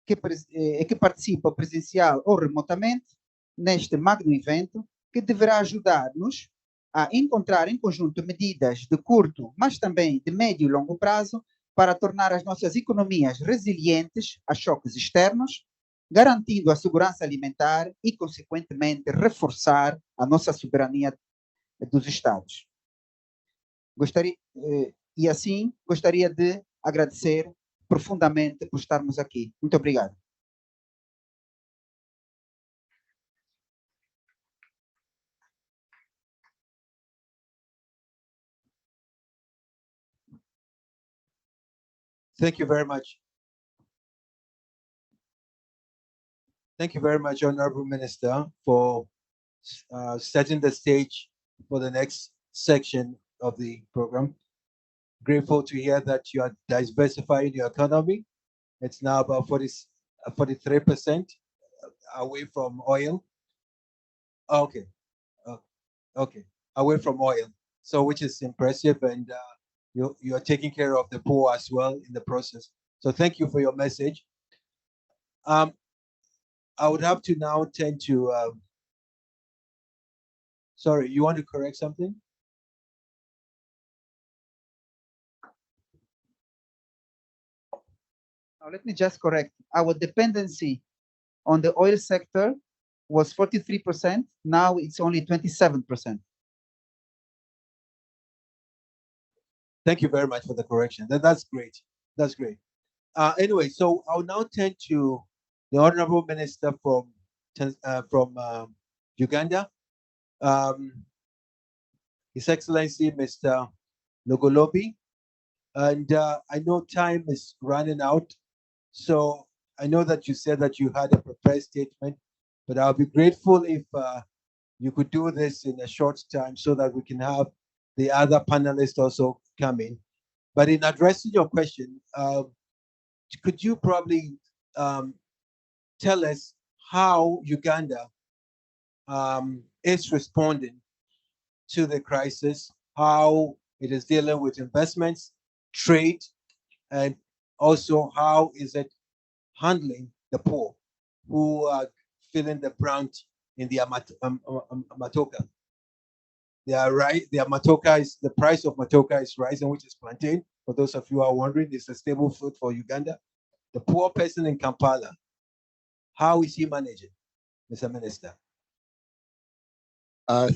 que participam presencial ou remotamente neste magno evento, que deverá ajudar-nos a encontrar em conjunto medidas de curto, mas também de médio e longo prazo, para tornar as nossas economias resilientes a choques externos, garantindo a segurança alimentar e, consequentemente, reforçar a nossa soberania dos Estados. Gostaria de agradecer profundamente por estarmos aqui. Muito obrigado. Thank you very much. Thank you very much, Honorable Minister, for setting the stage for the next section of the program. Grateful to hear that you are diversifying your economy. It's now about 43% away from oil. Okay, okay, away from oil. So, which is impressive, and you are taking care of the poor as well in the process. So, thank you for your message. I would have to now turn to. Sorry, you want to correct something? Now, let me just correct. Our dependency on the oil sector was 43%. Now it's only 27%. Thank you very much for the correction. That's great. That's great. Anyway, so I'll now turn to the Honorable Minister from Uganda, His Excellency Mr. Nogolobi. And I know time is running out, so I know that you said that you had a prepared statement, but I'll be grateful if you could do this in a short time so that we can have the other panelists also come in. But in addressing your question, could you probably tell us how Uganda is responding to the crisis, how it is dealing with investments, trade, and also how is it handling the poor who are feeling the brunt in the matoka. The price of matoka is rising, which is plantain. For those of you who are wondering, it's a stable food for Uganda. The poor person in Kampala, how is he managing, Mr. Minister?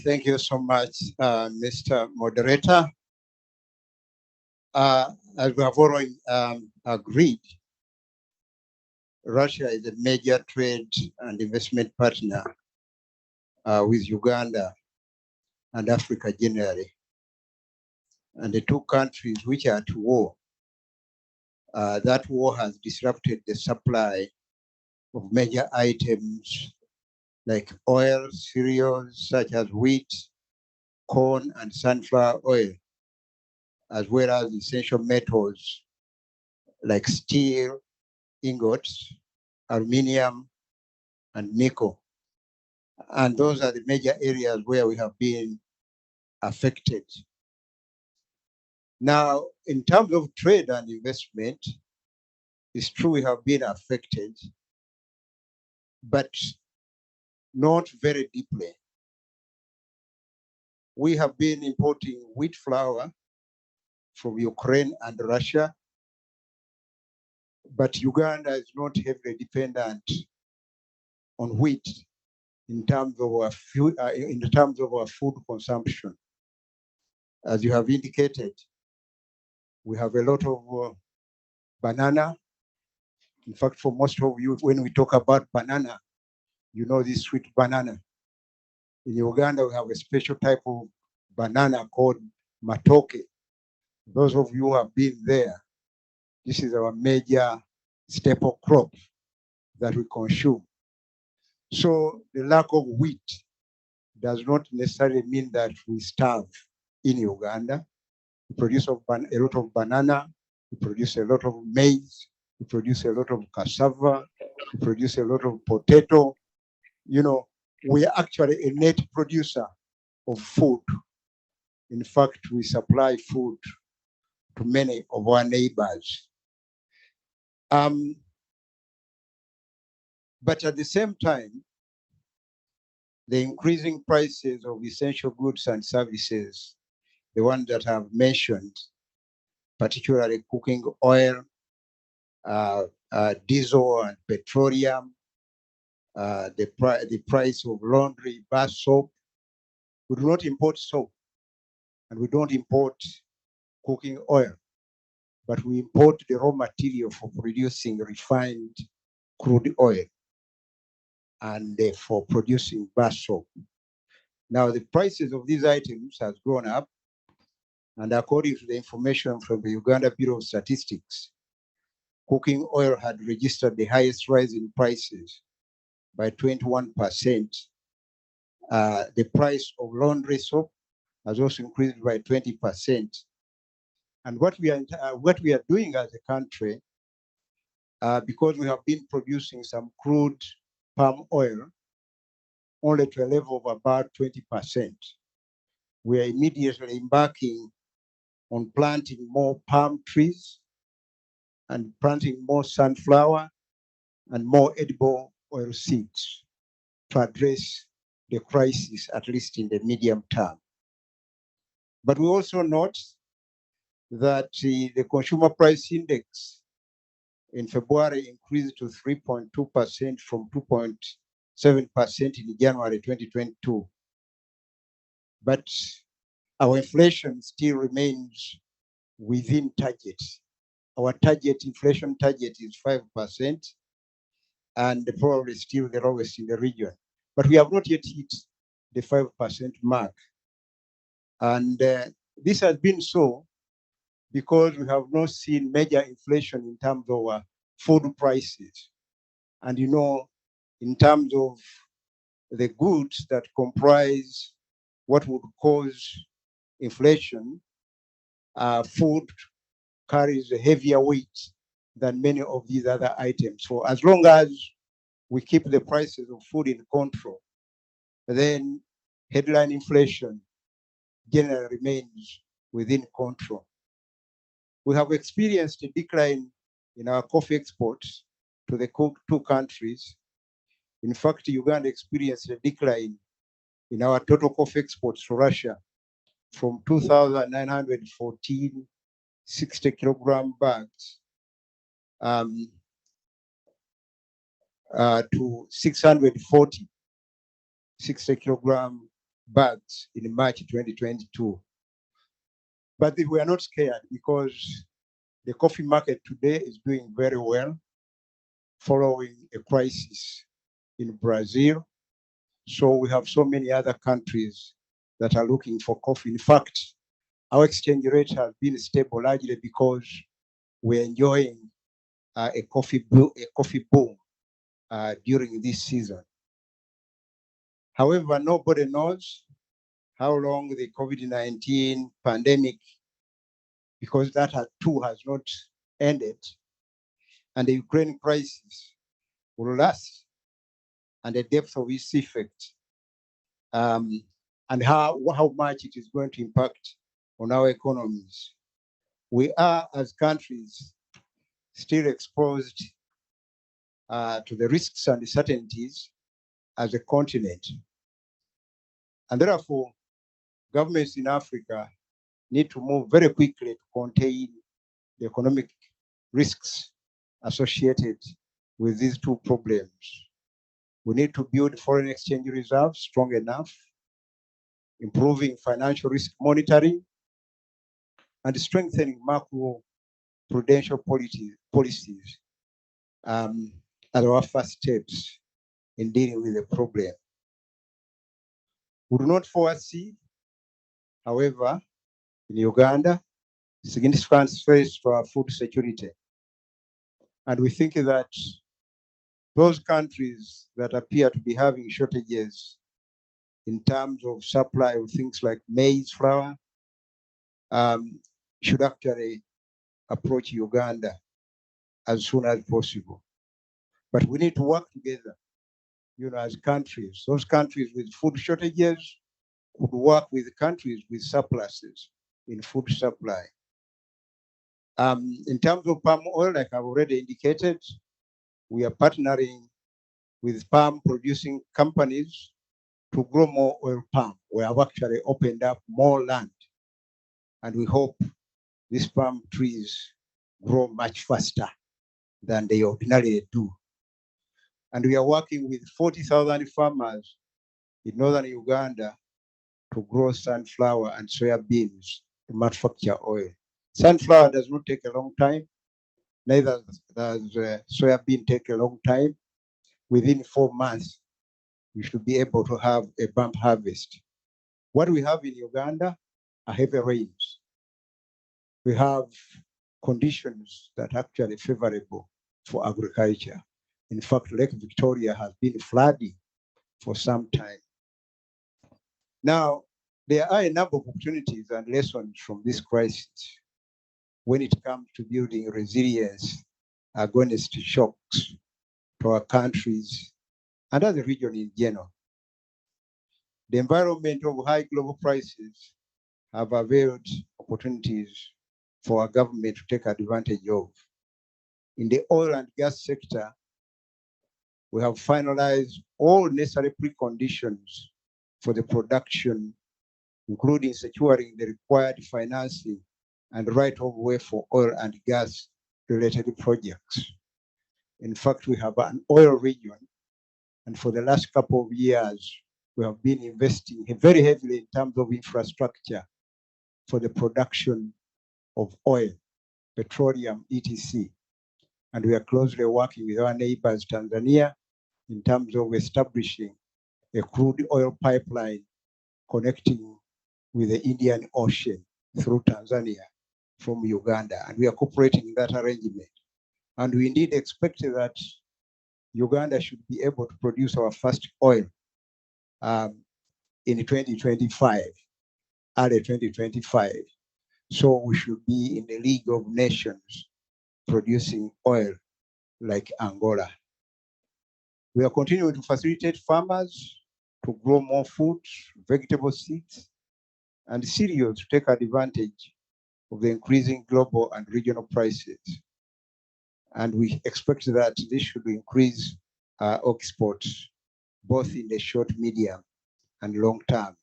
Thank you so much, Mr. Moderator. As we have already agreed, Russia is a major trade and investment partner with Uganda and Africa generally. And the two countries which are at war, that war has disrupted the supply of major items like oil, cereals such as wheat, corn, and sunflower oil, as well as essential metals like steel, ingots, aluminum, and nickel. And those are the major areas where we have been affected. Now, in terms of trade and investment, it's true we have been affected, but not very deeply. We have been importing wheat flour from Ukraine and Russia, but Uganda is not heavily dependent on wheat in terms of our food consumption. As you have indicated, we have a lot of banana. In fact, for most of you, when we talk about banana, you know this sweet banana. In Uganda, we have a special type of banana called matoke. Those of you who have been there, this is our major staple crop that we consume. So the lack of wheat does not necessarily mean that we starve in Uganda. We produce a lot of banana, we produce a lot of maize, we produce a lot of cassava, we produce a lot of potato. You know, we are actually a net producer of food. In fact, we supply food to many of our neighbors. But at the same time, the increasing prices of essential goods and services, the ones that I've mentioned, particularly cooking oil, diesel and petroleum, the price of laundry, bar soap. We do not import soap, and we don't import cooking oil, but we import the raw material for producing refined crude oil and for producing bar soap. Now, the prices of these items has gone up, and according to the information from the Uganda Bureau of Statistics, cooking oil had registered the highest rise in prices by 21%. The price of laundry soap has also increased by 20%. And what we are doing as a country, because we have been producing some crude palm oil only to a level of about 20%, we are immediately embarking on planting more palm trees and planting more sunflower and more edible oil seeds to address the crisis, at least in the medium term. But we also note that the consumer price index in February increased to 3.2% from 2.7% in January 2022. But our inflation still remains within target. Our inflation target is 5%, and probably still the lowest in the region. But we have not yet hit the 5% mark. And this has been so because we have not seen major inflation in terms of food prices. And you know, in terms of the goods that comprise what would cause inflation, food carries a heavier weight than many of these other items. So as long as we keep the prices of food in control, then headline inflation generally remains within control. We have experienced a decline in our coffee exports to the two countries. In fact, Uganda experienced a decline in our total coffee exports to Russia from 2,914 60-kilogram bags to 640 60-kilogram bags in March 2022. But we are not scared because the coffee market today is doing very well following a crisis in Brazil. So we have so many other countries that are looking for coffee. In fact, our exchange rate has been stable largely because we're enjoying a coffee boom during this season. However, nobody knows how long the COVID-19 pandemic, because that too has not ended, and the Ukraine crisis will last, and the depth of its effect, and how much it is going to impact on our economies. We are, as countries, still exposed to the risks and uncertainties as a continent. And therefore, governments in Africa need to move very quickly to contain the economic risks associated with these two problems. We need to build foreign exchange reserves strong enough, improving financial risk monitoring, and strengthening macro prudential policies are our first steps in dealing with the problem. We do not foresee, however, in Uganda, significant threats to our food security. And we think that those countries that appear to be having shortages in terms of supply of things like maize flour should actually approach Uganda as soon as possible. But we need to work together, as countries. Those countries with food shortages could work with countries with surpluses in food supply. In terms of palm oil, like I've already indicated, we are partnering with palm producing companies to grow more oil palm. We have actually opened up more land, and we hope these palm trees grow much faster than they ordinarily do. And we are working with 40,000 farmers in northern Uganda to grow sunflower and soya beans to manufacture oil. Sunflower does not take a long time, neither does soya bean take a long time. Within 4 months, we should be able to have a bump harvest. What we have in Uganda are heavy rains. We have conditions that are actually favorable for agriculture. In fact, Lake Victoria has been flooding for some time. Now, there are a number of opportunities and lessons from this crisis when it comes to building resilience against shocks to our countries and as a region in general. The environment of high global prices have availed opportunities for our government to take advantage of. In the oil and gas sector, we have finalized all necessary preconditions for the production, including securing the required financing and right of way for oil and gas related projects. In fact, we have an oil region, and for the last couple of years, we have been investing very heavily in terms of infrastructure for the production of oil, petroleum, etc. And we are closely working with our neighbors, Tanzania, in terms of establishing a crude oil pipeline connecting with the Indian Ocean through Tanzania from Uganda. And we are cooperating in that arrangement. And we indeed expect that Uganda should be able to produce our first oil in 2025, early 2025. So we should be in the League of Nations producing oil like Angola. We are continuing to facilitate farmers to grow more food, vegetable seeds, and cereals to take advantage of the increasing global and regional prices. And we expect that this should increase exports, both in the short, medium, and long term.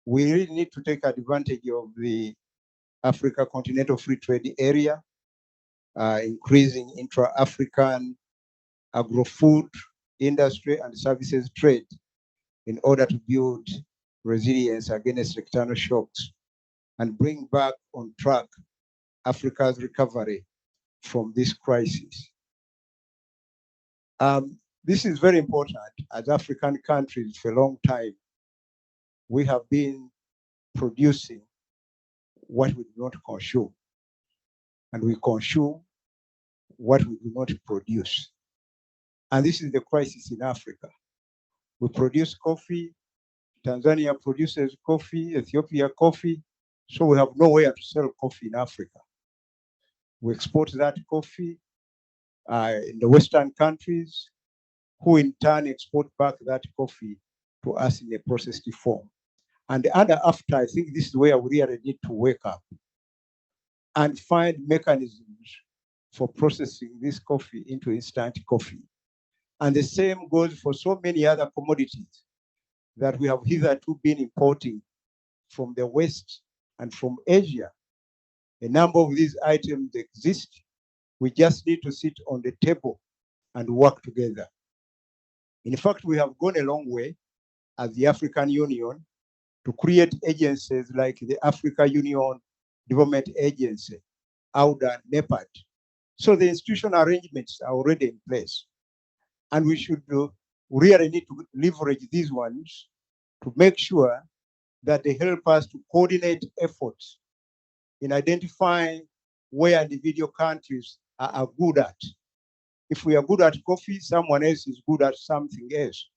We really need to take advantage of the Africa Continental Free Trade Area, increasing intra-African agro-food industry and services trade in order to build resilience against external shocks and bring back on track Africa's recovery from this crisis. This is very important. As African countries for a long time, we have been producing what we do not consume, and we consume what we do not produce. And this is the crisis in Africa. We produce coffee, Tanzania produces coffee, Ethiopia coffee, so we have nowhere to sell coffee in Africa. We export that coffee in the Western countries, who in turn export back that coffee to us in a processed form. And after, I think this is where we really need to wake up and find mechanisms for processing this coffee into instant coffee. And the same goes for so many other commodities that we have hitherto been importing from the West and from Asia. A number of these items exist. We just need to sit on the table and work together. In fact, we have gone a long way as the African Union to create agencies like the Africa Union Development Agency, AUDA, NEPAD. So the institutional arrangements are already in place. And we should really need to leverage these ones to make sure that they help us to coordinate efforts in identifying where individual countries are good at. If we are good at coffee, someone else is good at something else.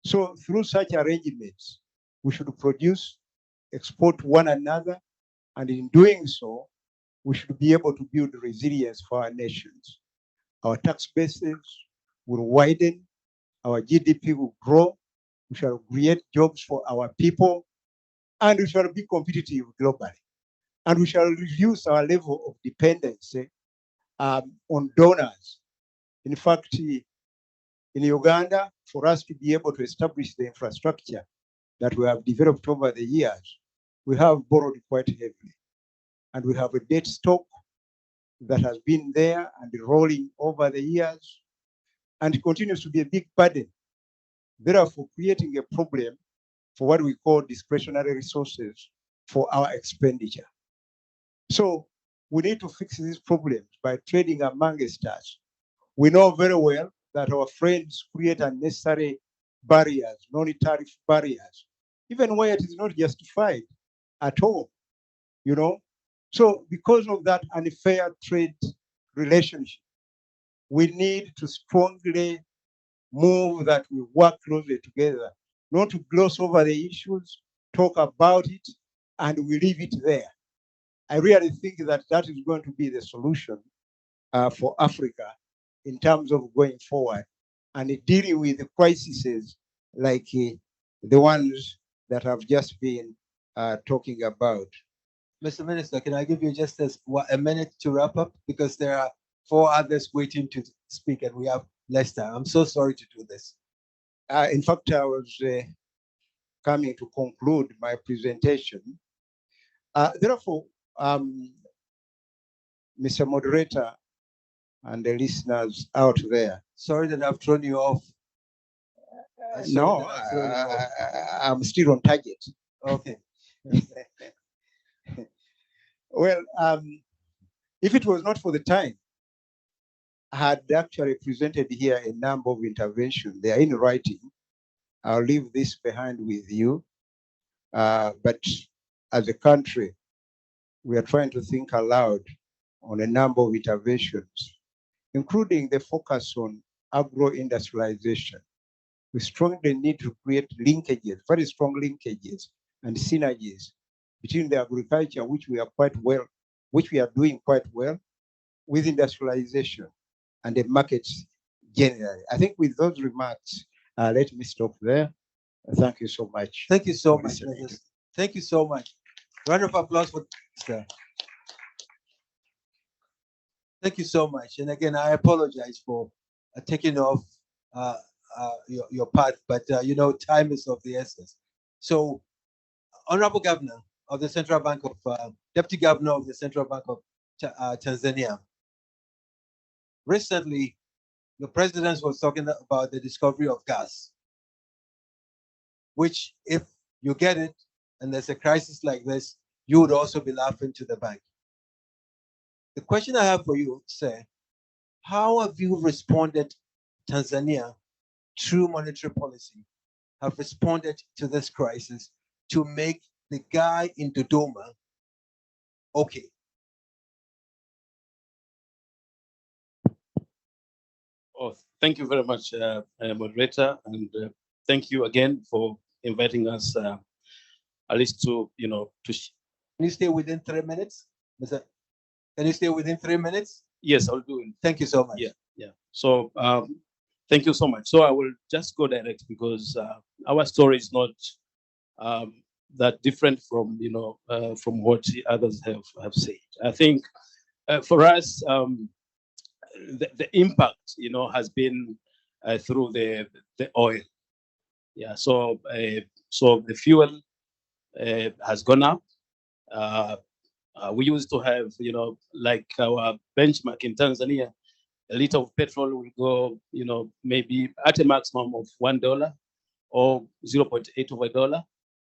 So through such arrangements, we should produce, export to one another, and in doing so, we should be able to build resilience for our nations. Our tax bases will widen, our GDP will grow, we shall create jobs for our people, and we shall be competitive globally. And we shall reduce our level of dependency on donors. In fact, in Uganda, for us to be able to establish the infrastructure that we have developed over the years, we have borrowed quite heavily. And we have a debt stock that has been there and rolling over the years, and it continues to be a big burden, therefore creating a problem for what we call discretionary resources for our expenditure. So we need to fix these problems by trading amongst us. We know very well that our friends create unnecessary barriers, non-tariff barriers, even where it is not justified at all, you know. So because of that unfair trade relationship, we need to strongly move that we work closely together, not to gloss over the issues, talk about it, and we leave it there. I really think that that is going to be the solution for Africa in terms of going forward and dealing with the crises like the ones that I've just been talking about. Mr. Minister, can I give you just a minute to wrap up? Because there are 4 others waiting to speak and we have less time. I'm so sorry to do this. In fact, I was coming to conclude my presentation. Therefore, Mr. Moderator and the listeners out there. Sorry that I've thrown you off. No, I'm still on target. Okay. Well, if it was not for the time, I had actually presented here a number of interventions. They are in writing. I'll leave this behind with you. But as a country, we are trying to think aloud on a number of interventions, including the focus on agro-industrialization. We strongly need to create linkages, very strong linkages and synergies between the agriculture, which we are doing quite well, with industrialization and the markets generally. I think with those remarks, let me stop there. Thank you so much. Thank you so much. Thank you so much. Round of applause for Mr. Thank you so much. And again, I apologize for taking off your path, but you know, time is of the essence. So, Honorable Governor of the Central Bank of, Deputy Governor of the Central Bank of Tanzania, recently, the president was talking about the discovery of gas, which if you get it and there's a crisis like this, you would also be laughing to the bank. The question I have for you, sir, how have you responded, Tanzania, through monetary policy, have responded to this crisis to make the guy in Dodoma okay? Oh, thank you very much, moderator, and thank you again for inviting us, at least to, you know, to. Can you stay within 3 minutes, Mr.? Can you stay within 3 minutes? Yes, I'll do it. Thank you so much. Yeah. So, thank you so much. So I will just go direct because our story is not that different from, you know, from what others have said. I think for us, the impact, you know, has been through the oil. Yeah. So the fuel has gone up. We used to have, you know, like our benchmark in Tanzania, a liter of petrol will go, you know, maybe at a maximum of $1 or 0.8 of a dollar.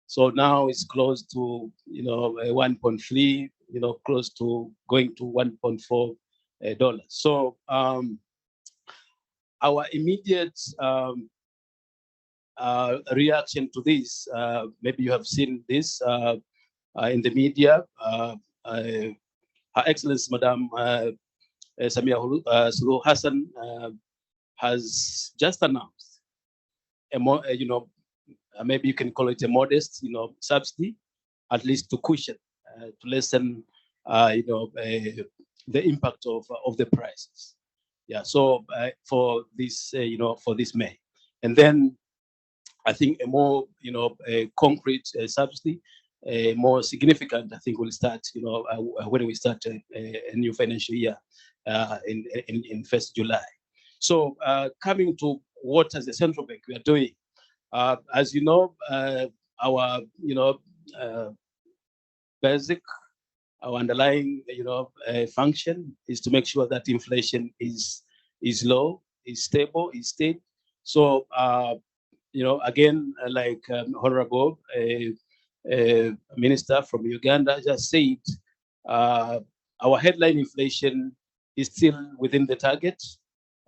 So now it's close to, you know, 1.3, you know, close to going to $1.4. So our immediate reaction to this, maybe you have seen this in the media. Her Excellency, Madam Suluhu Hassan has just announced maybe you can call it a modest, subsidy, at least to cushion, to lessen, the impact of the prices. Yeah. So for this, for this May, and then I think a more, a concrete subsidy, more significant, I think will start, when we start a new financial year in 1st July. So coming to what as the central bank we are doing, as you know, our, basic, our underlying, function is to make sure that inflation is low, is stable, is steady. So, again, like Honorable Minister from Uganda just said, our headline inflation is still within the target,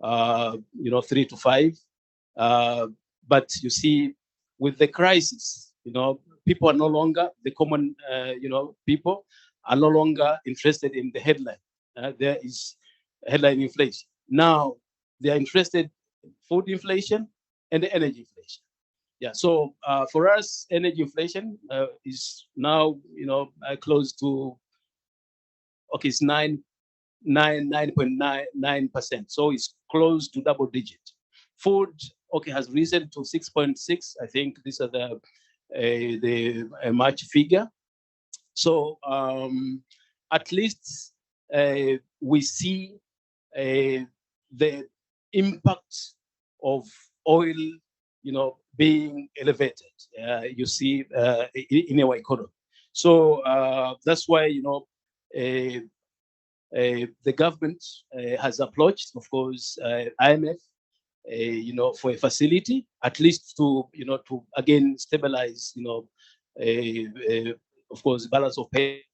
3 to 5. But you see, with the crisis, people are no longer, the common, people are no longer interested in the headline. There is headline inflation. Now they are interested in food inflation and the energy inflation. Yeah. So for us, energy inflation is now, close to, okay, it's 9.99%. So it's close to double digit. Food, okay, has risen to 6.6. I think these are the March figure. So at least we see the impact of oil, being elevated. You see in our economy. So that's why the government has approached, of course, IMF, for a facility, at least to, to again stabilize, of course, balance of pay.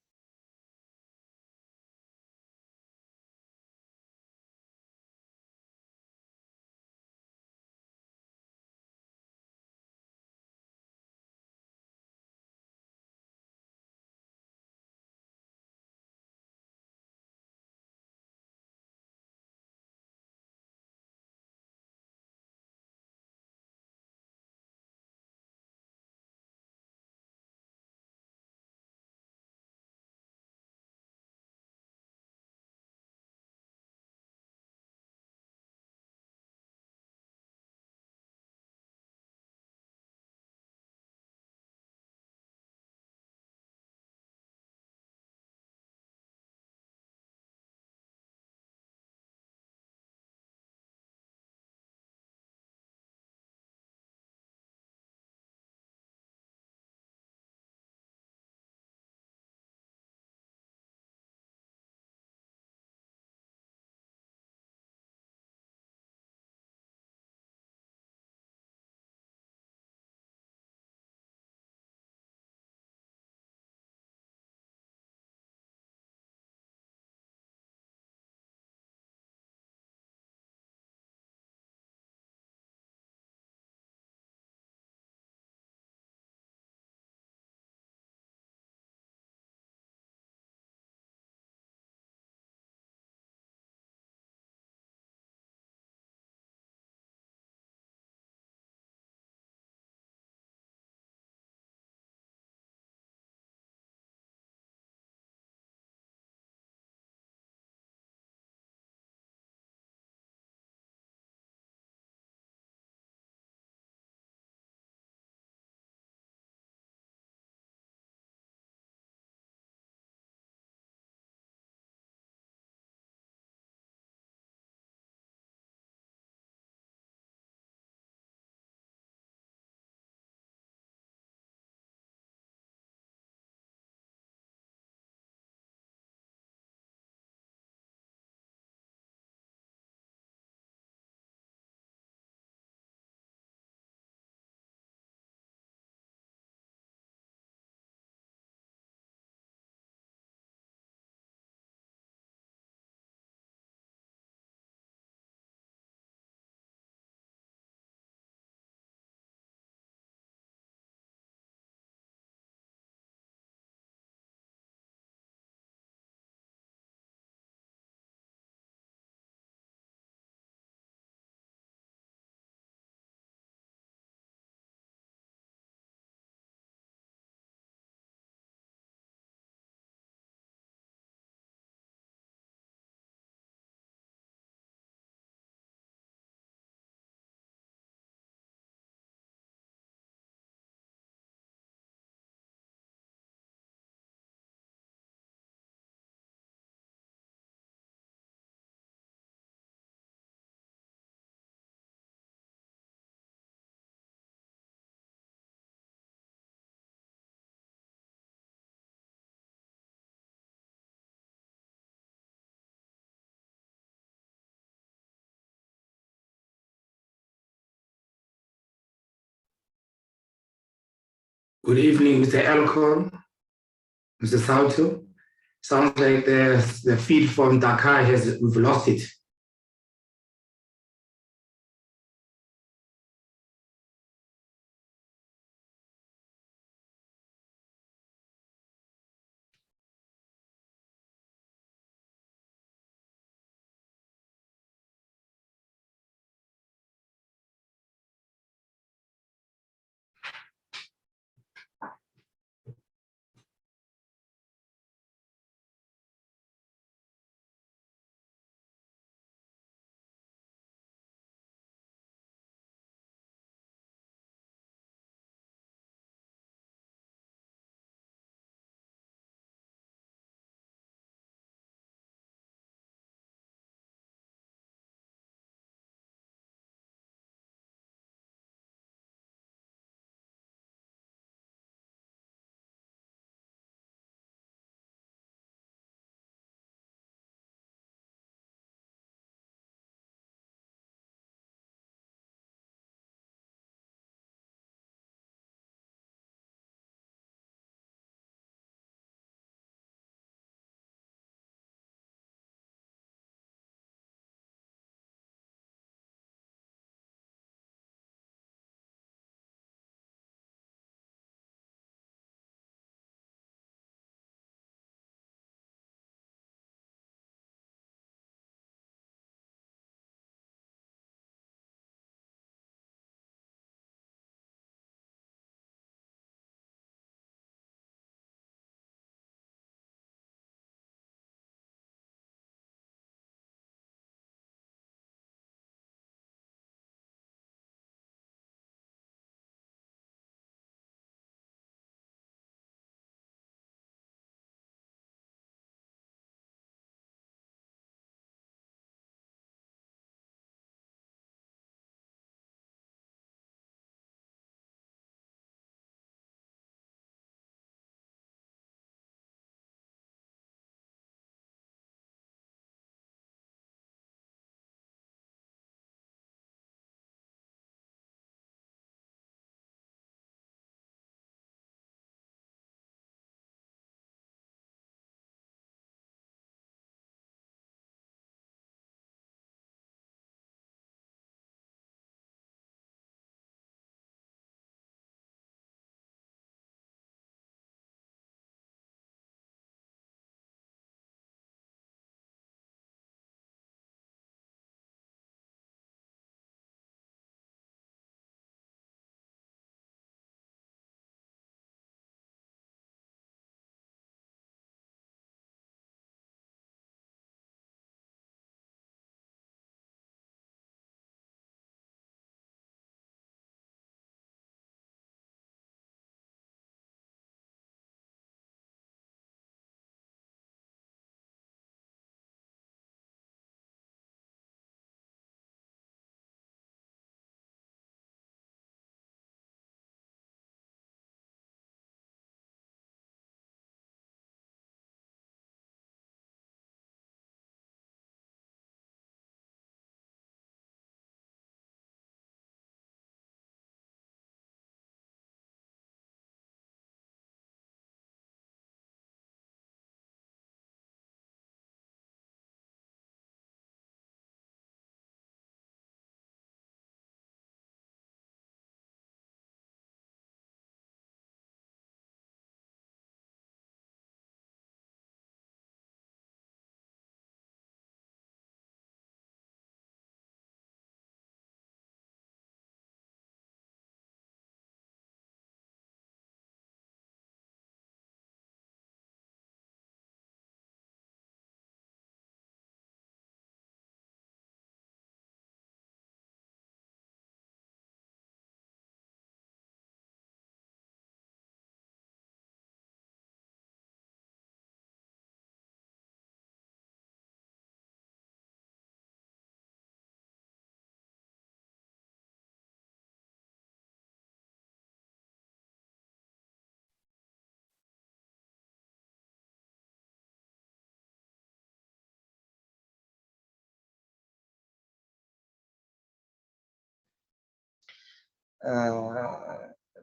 Good evening, Mr. Elcon, Mr. Salto. Sounds like the feed from Dakar we've lost it.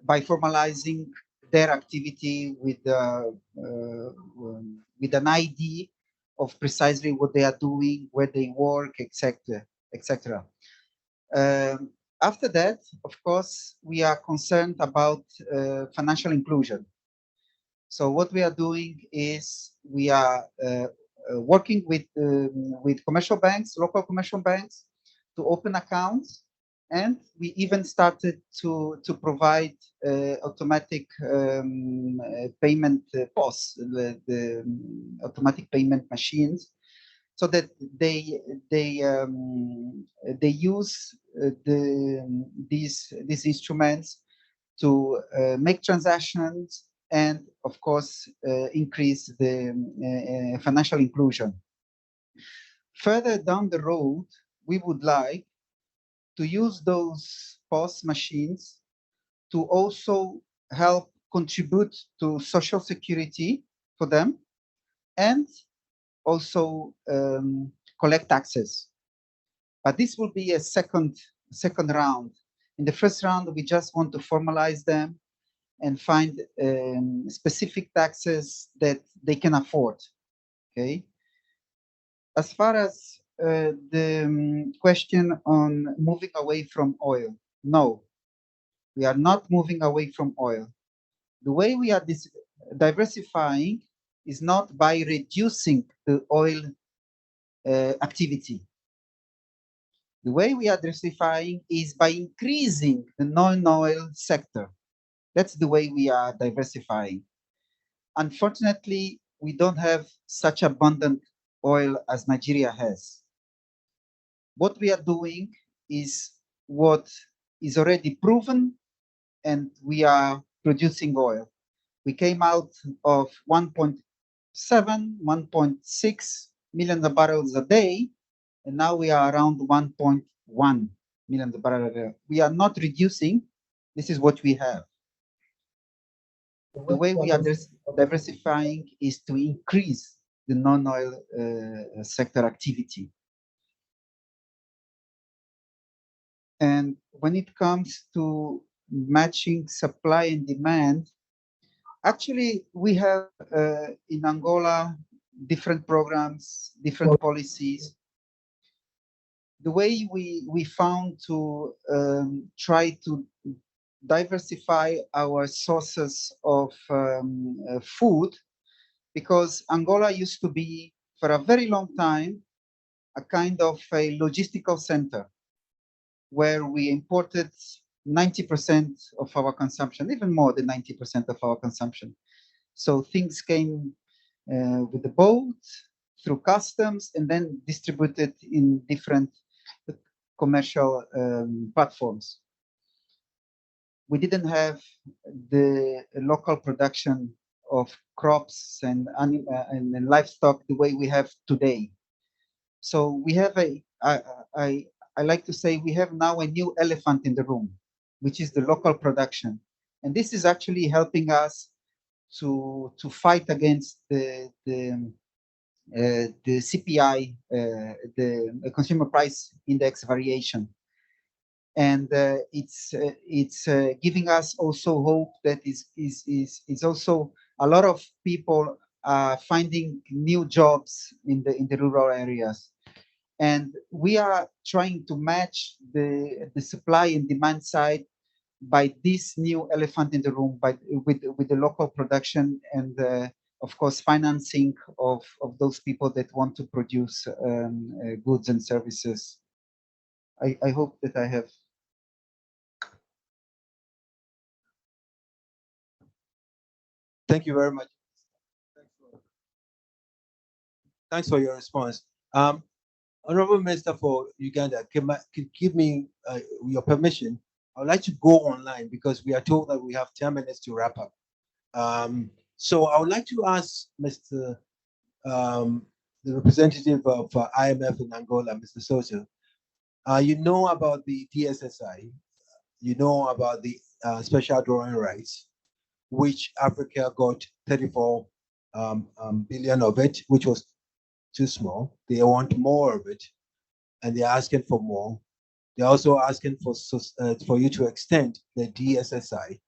by formalizing their activity with an idea of precisely what they are doing, where they work, etc., etc. After that, of course, we are concerned about financial inclusion. So what we are doing is we are working with commercial banks, local commercial banks, to open accounts, and we even started to provide automatic payment POS, the automatic payment machines, so that they use these instruments to make transactions and, of course, increase the financial inclusion. Further down the road, we would like to use those POS machines to also help contribute to social security for them and also collect taxes. But this will be a second round. In the first round, we just want to formalize them and find specific taxes that they can afford. Okay. As far as the question on moving away from oil, no, we are not moving away from oil. The way we are diversifying is not by reducing the oil activity. The way we are diversifying is by increasing the non-oil sector. That's the way we are diversifying. Unfortunately, we don't have such abundant oil as Nigeria has. What we are doing is what is already proven, and we are producing oil. We came out of 1.7, 1.6 million barrels a day, and now we are around 1.1 million barrels a day. We are not reducing. This is what we have. The way we are diversifying is to increase the non-oil sector activity. And when it comes to matching supply and demand, actually we have in Angola different programs, different policies. The way we found to try to diversify our sources of food, because Angola used to be, for a very long time, a kind of a logistical center where we imported 90% of our consumption, even more than 90% of our consumption. So things came with the boat, through customs, and then distributed in different commercial platforms. We didn't have the local production of crops and livestock the way we have today. So we have I like to say we have now a new elephant in the room, which is the local production. And this is actually helping us to fight against the CPI, the consumer price index variation. And it's giving us also hope that is also a lot of people finding new jobs in the rural areas. And we are trying to match the supply and demand side by this new elephant in the room, with the local production and of course financing of those people that want to produce goods and services. I hope that I have. Thank you very much. Thanks for your response. Honorable Minister for Uganda, can give me your permission? I would like to go online because we are told that we have 10 minutes to wrap up. So I would like to ask Mr. The representative of IMF in Angola, Mr. Soto. You know about the DSSI, you know about the special drawing rights, which Africa got 34 billion of it, which was too small. They want more of it, and they're asking for more. They're also asking for you to extend the DSSI,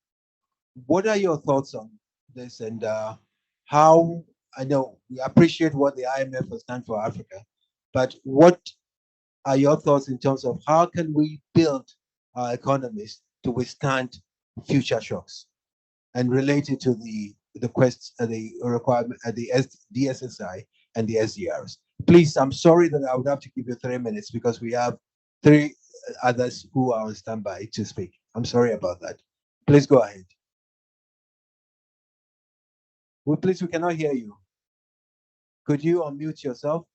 what are your thoughts on this, and how, I know we appreciate what the IMF has done for Africa, but what are your thoughts in terms of how can we build our economies to withstand future shocks, and related to the the requirement, the DSSI and the SDRs? Please, I'm sorry that I would have to give you 3 minutes because we have 3 others who are on standby to speak. I'm sorry about that. Please go ahead. Well, please, we cannot hear you. Could you unmute yourself?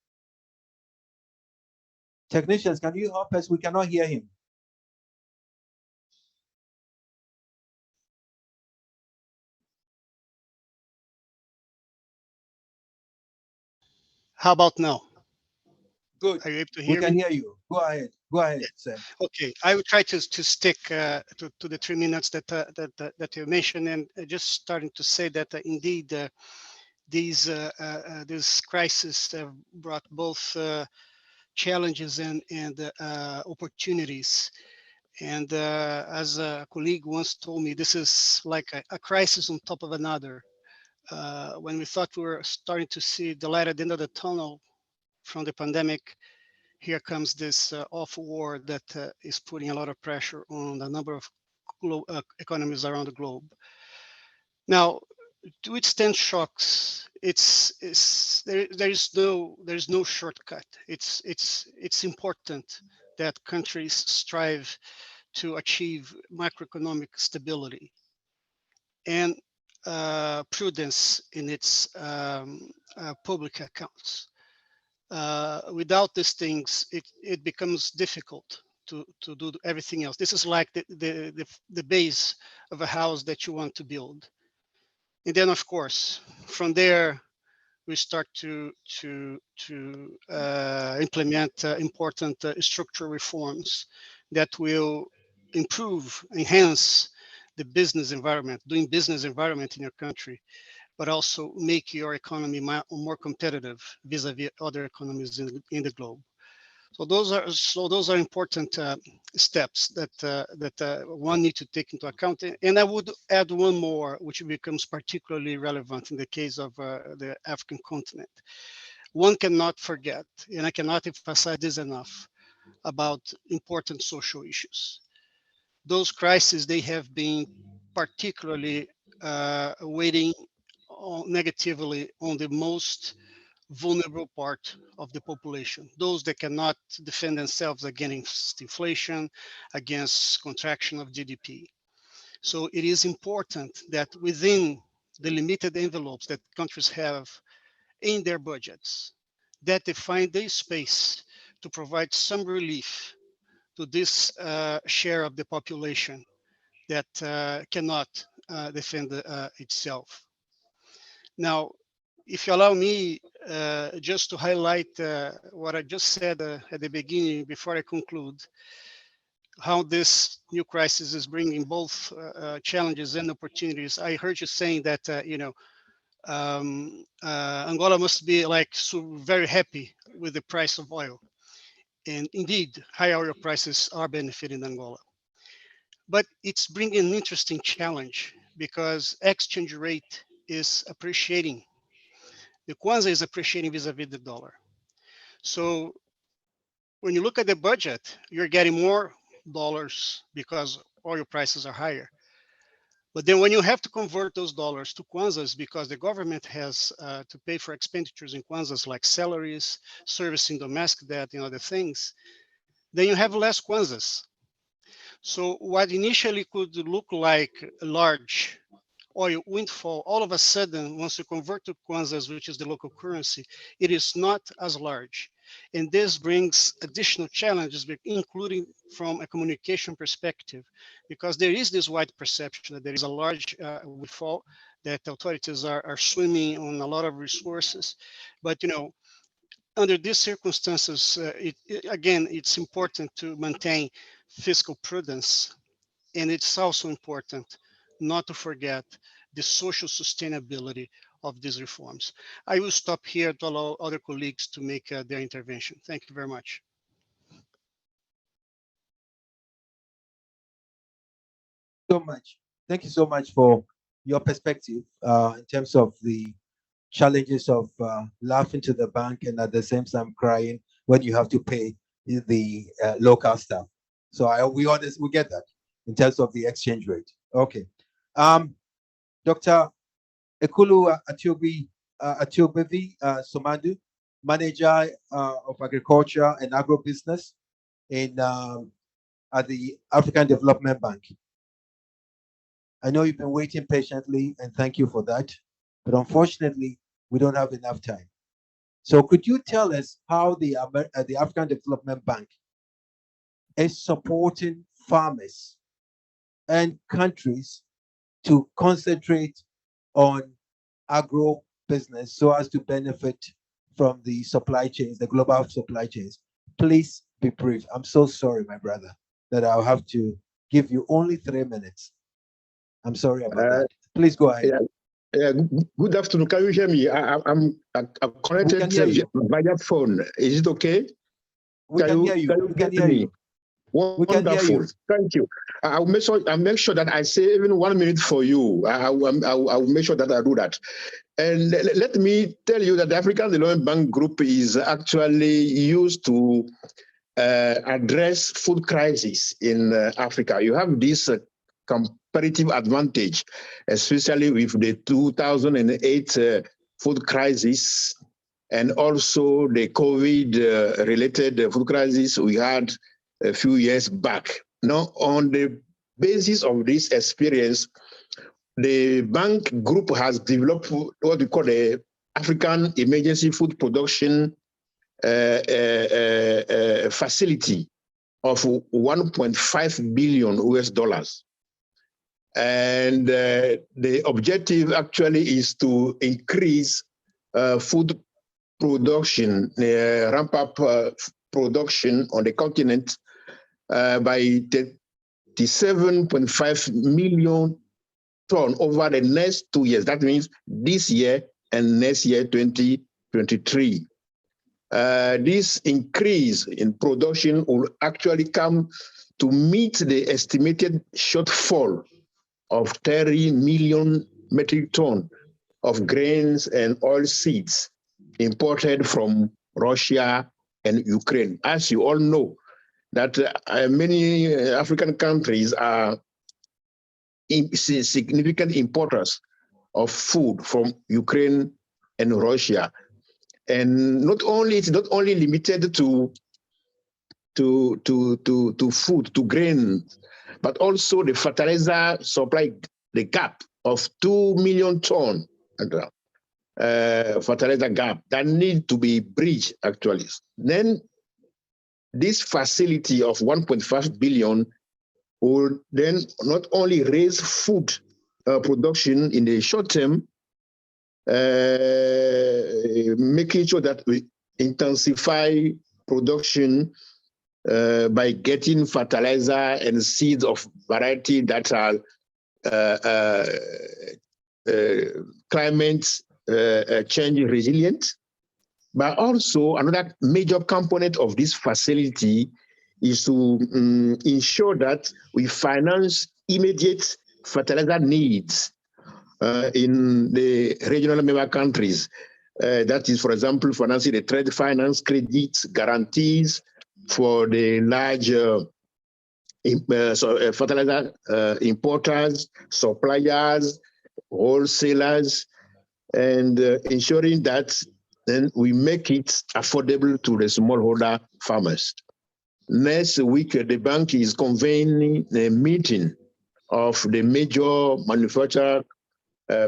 Technicians, can you help us? We cannot hear him. How about now? Good. Are you able to We hear can me? hear you. Go ahead. Go ahead, sir. Okay, I will try to stick to the 3 minutes that you mentioned, and just starting to say that indeed this crisis have brought both challenges and opportunities. And as a colleague once told me, this is like a crisis on top of another. When we thought we were starting to see the light at the end of the tunnel from the pandemic, here comes this awful war that is putting a lot of pressure on a number of economies around the globe. Now, to withstand shocks, there's no shortcut. It's important that countries strive to achieve macroeconomic stability and prudence in its public accounts. Without these things, it becomes difficult to do everything else. This is like the base of a house that you want to build. And then, of course, from there, we start to implement important structural reforms that will improve, enhance the business environment, doing business environment in your country, but also make your economy more competitive vis-a-vis other economies in the globe. So those are important steps that one needs to take into account. And I would add one more, which becomes particularly relevant in the case of the African continent. One cannot forget, and I cannot emphasize this enough, about important social issues. Those crises, they have been particularly weighing negatively on the most vulnerable part of the population, those that cannot defend themselves against inflation, against contraction of GDP. So it is important that within the limited envelopes that countries have in their budgets, that they find the space to provide some relief to this share of the population that cannot defend itself. Now, if you allow me just to highlight what I just said at the beginning before I conclude, how this new crisis is bringing both challenges and opportunities. I heard you saying that, Angola must be like so very happy with the price of oil. And indeed, high oil prices are benefiting Angola. But it's bringing an interesting challenge because exchange rate is appreciating. The kwanza is appreciating vis-a-vis the dollar. So when you look at the budget, you're getting more dollars because oil prices are higher. But then when you have to convert those dollars to kwanzas because the government has to pay for expenditures in kwanzas like salaries, servicing domestic debt, and other things, then you have less kwanzas. So what initially could look like a large oil windfall, all of a sudden, once you convert to kwanzas, which is the local currency, it is not as large. And this brings additional challenges, including from a communication perspective, because there is this wide perception that there is a large windfall, that authorities are swimming on a lot of resources. But, under these circumstances, again, it's important to maintain fiscal prudence. And it's also important not to forget the social sustainability of these reforms. I will stop here to allow other colleagues to make their intervention. Thank you very much. So much. Thank you so much for your perspective in terms of the challenges of laughing to the bank and at the same time crying when you have to pay the local staff. So we get that in terms of the exchange rate. Okay. Dr. Ekulu Atiobevi Somandu, Manager of Agriculture and Agribusiness at the African Development Bank. I know you've been waiting patiently, and thank you for that. But unfortunately, we don't have enough time. So could you tell us how the African Development Bank is supporting farmers and countries to concentrate on agro business so as to benefit from the supply chains, the global supply chains? Please be brief. I'm so sorry, my brother, that I'll have to give you only 3 minutes. I'm sorry about that. Please go ahead. Good afternoon. Can you hear me? I'm connected via phone. Is it okay? We can hear you. We can hear you. Wonderful. Thank you. I'll make sure that I say even 1 minute for you. I'll make sure that I do that. And let me tell you that the African Development Bank Group is actually used to address food crisis in Africa. You have this comparative advantage, especially with the 2008 food crisis and also the COVID-related food crisis we had a few years back. Now, on the basis of this experience, the bank group has developed what we call the African Emergency Food Production facility of $1.5 billion US. And the objective actually is to increase food production, ramp up production on the continent by 37.5 million tons over the next 2 years. That means this year and next year, 2023. This increase in production will actually come to meet the estimated shortfall of 30 million metric tons of grains and oil seeds imported from Russia and Ukraine. As you all know, that many African countries are significant importers of food from Ukraine and Russia. And it's not only limited to food, to grain, but also the fertilizer supply, the gap of 2 million tons fertilizer gap that need to be bridged actually. Then this facility of 1.5 billion will then not only raise food production in the short term, making sure that we intensify production by getting fertilizer and seeds of variety that are climate change resilient. But also another major component of this facility is to ensure that we finance immediate fertilizer needs in the regional member countries. That is, for example, financing the trade finance, credits, guarantees for the large fertilizer importers, suppliers, wholesalers, and ensuring that then we make it affordable to the smallholder farmers. Next week, the bank is convening a meeting of the major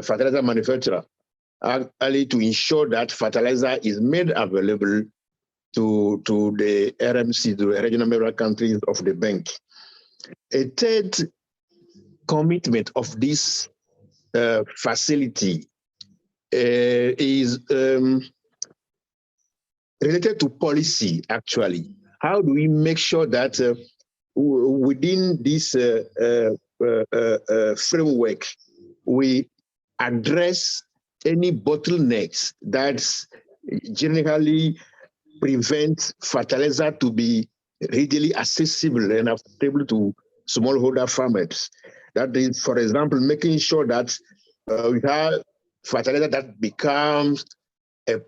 fertilizer manufacturer, actually to ensure that fertilizer is made available to the RMC, the regional member countries of the bank. A third commitment of this facility is related to policy, actually. How do we make sure that within this framework, we address any bottlenecks that generally prevent fertilizer to be readily accessible and affordable to smallholder farmers? That is, for example, making sure that we have fertilizer that becomes a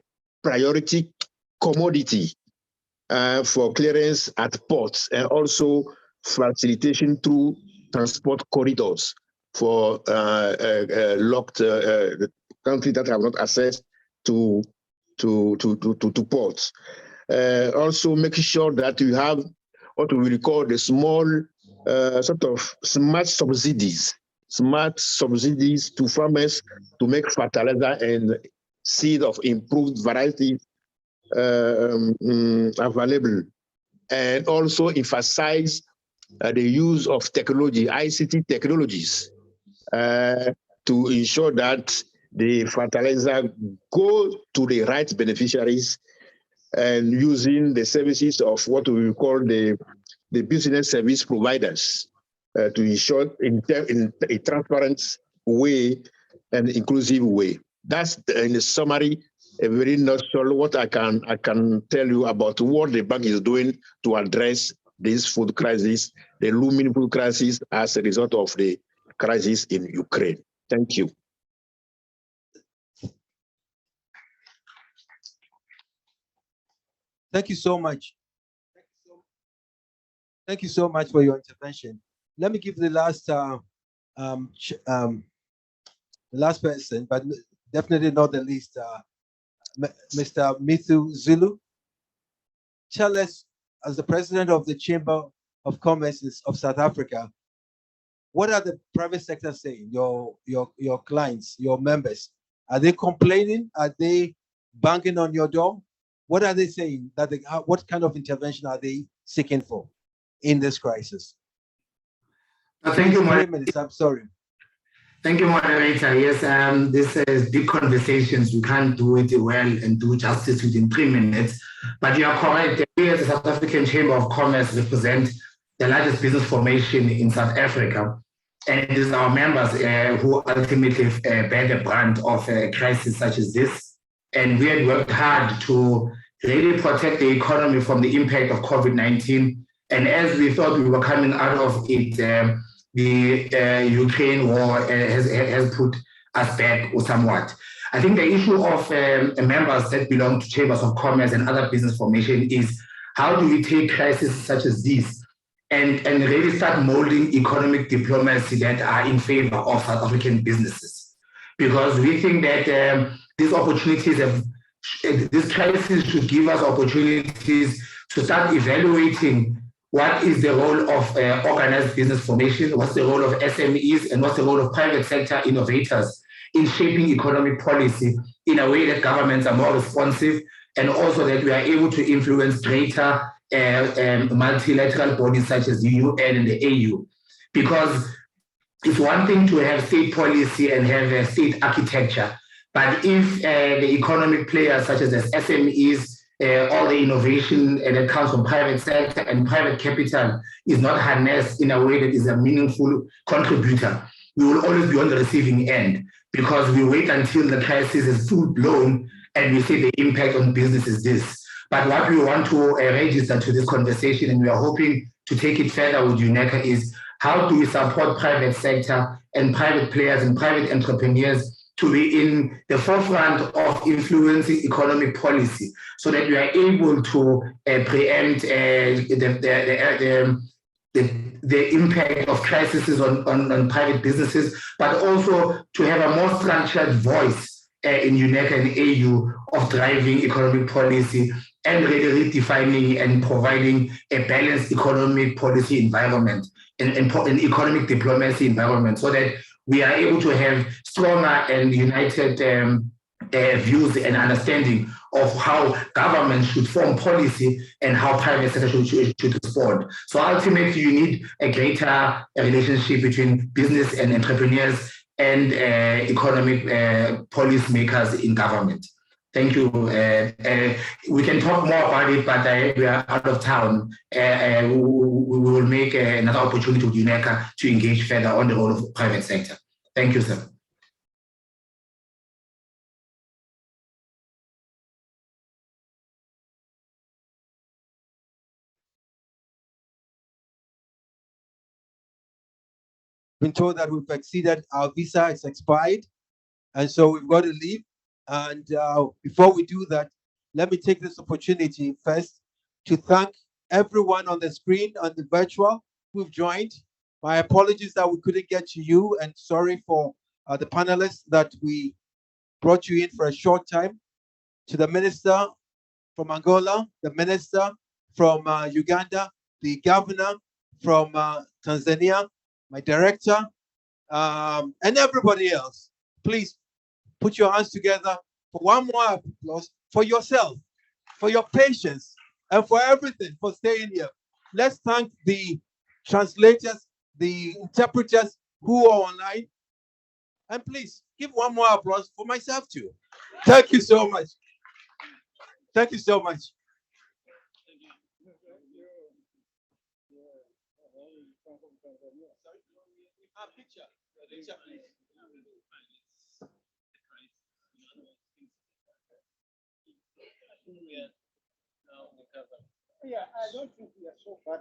priority commodity for clearance at ports, and also facilitation through transport corridors for locked countries that have not access to ports. Also making sure that you have what we call the small sort of smart subsidies to farmers to make fertilizer and seed of improved variety available, and also emphasize the use of technology, ICT technologies, to ensure that the fertilizer go to the right beneficiaries, and using the services of what we call the business service providers to ensure in a transparent way and inclusive way. That's in a summary, a very nutshell what I can tell you about what the bank is doing to address this food crisis, the looming food crisis as a result of the crisis in Ukraine. Thank you. Thank you so much. Thank you so much for your intervention. Let me give the last person, but definitely not the least, Mr. Mithu Zulu. Tell us, as the president of the Chamber of Commerce of South Africa, what are the private sector saying? Your clients, your members, are they complaining? Are they banging on your door? What are they saying? What kind of intervention are they seeking for in this crisis? Thank you, 3 minutes. I'm sorry. Thank you, moderator. Yes, this is big conversations. We can't do it well and do justice within 3 minutes. But you are correct. We as the South African Chamber of Commerce represent the largest business formation in South Africa. And it is our members who ultimately bear the brunt of a crisis such as this. And we had worked hard to really protect the economy from the impact of COVID-19. And as we thought we were coming out of it, the Ukraine war has put us back somewhat. I think the issue of members that belong to chambers of commerce and other business formation is how do we take crises such as this and really start molding economic diplomacy that are in favor of South African businesses? Because we think that these opportunities this crisis should give us opportunities to start evaluating what is the role of organized business formation, what's the role of SMEs, and what's the role of private sector innovators in shaping economic policy in a way that governments are more responsive, and also that we are able to influence greater multilateral bodies such as the UN and the AU. Because it's one thing to have state policy and have a state architecture, but if the economic players such as the SMEs, all the innovation that comes from private sector and private capital is not harnessed in a way that is a meaningful contributor, we will always be on the receiving end, because we wait until the crisis is full blown and we see the impact on business is this. But what we want to register to this conversation, and we are hoping to take it further with UNECA, is how do we support private sector and private players and private entrepreneurs to be in the forefront of influencing economic policy, so that we are able to preempt the impact of crises on private businesses, but also to have a more structured voice in UNECA and AU of driving economic policy and really redefining and providing a balanced economic policy environment and economic diplomacy environment, so that we are able to have stronger and united views and understanding of how government should form policy and how private sector should respond. So ultimately, you need a greater relationship between business and entrepreneurs and economic policymakers in government. Thank you. We can talk more about it, but we are out of town. We will make another opportunity with UNECA to engage further on the role of the private sector. Thank you, sir. Been told that we've exceeded our visa, it's expired. And so we've got to leave. And before we do that, let me take this opportunity first to thank everyone on the screen, on the virtual, who've joined. My apologies that we couldn't get to you, and sorry for the panelists that we brought you in for a short time. To the minister from Angola, the minister from Uganda, the governor from Tanzania, my director, and everybody else. Please put your hands together for one more applause for yourself, for your patience, and for everything, for staying here. Let's thank the translators, the interpreters who are online. And please give one more applause for myself too. Thank you so much. Thank you so much. Yeah, I don't think we are so bad.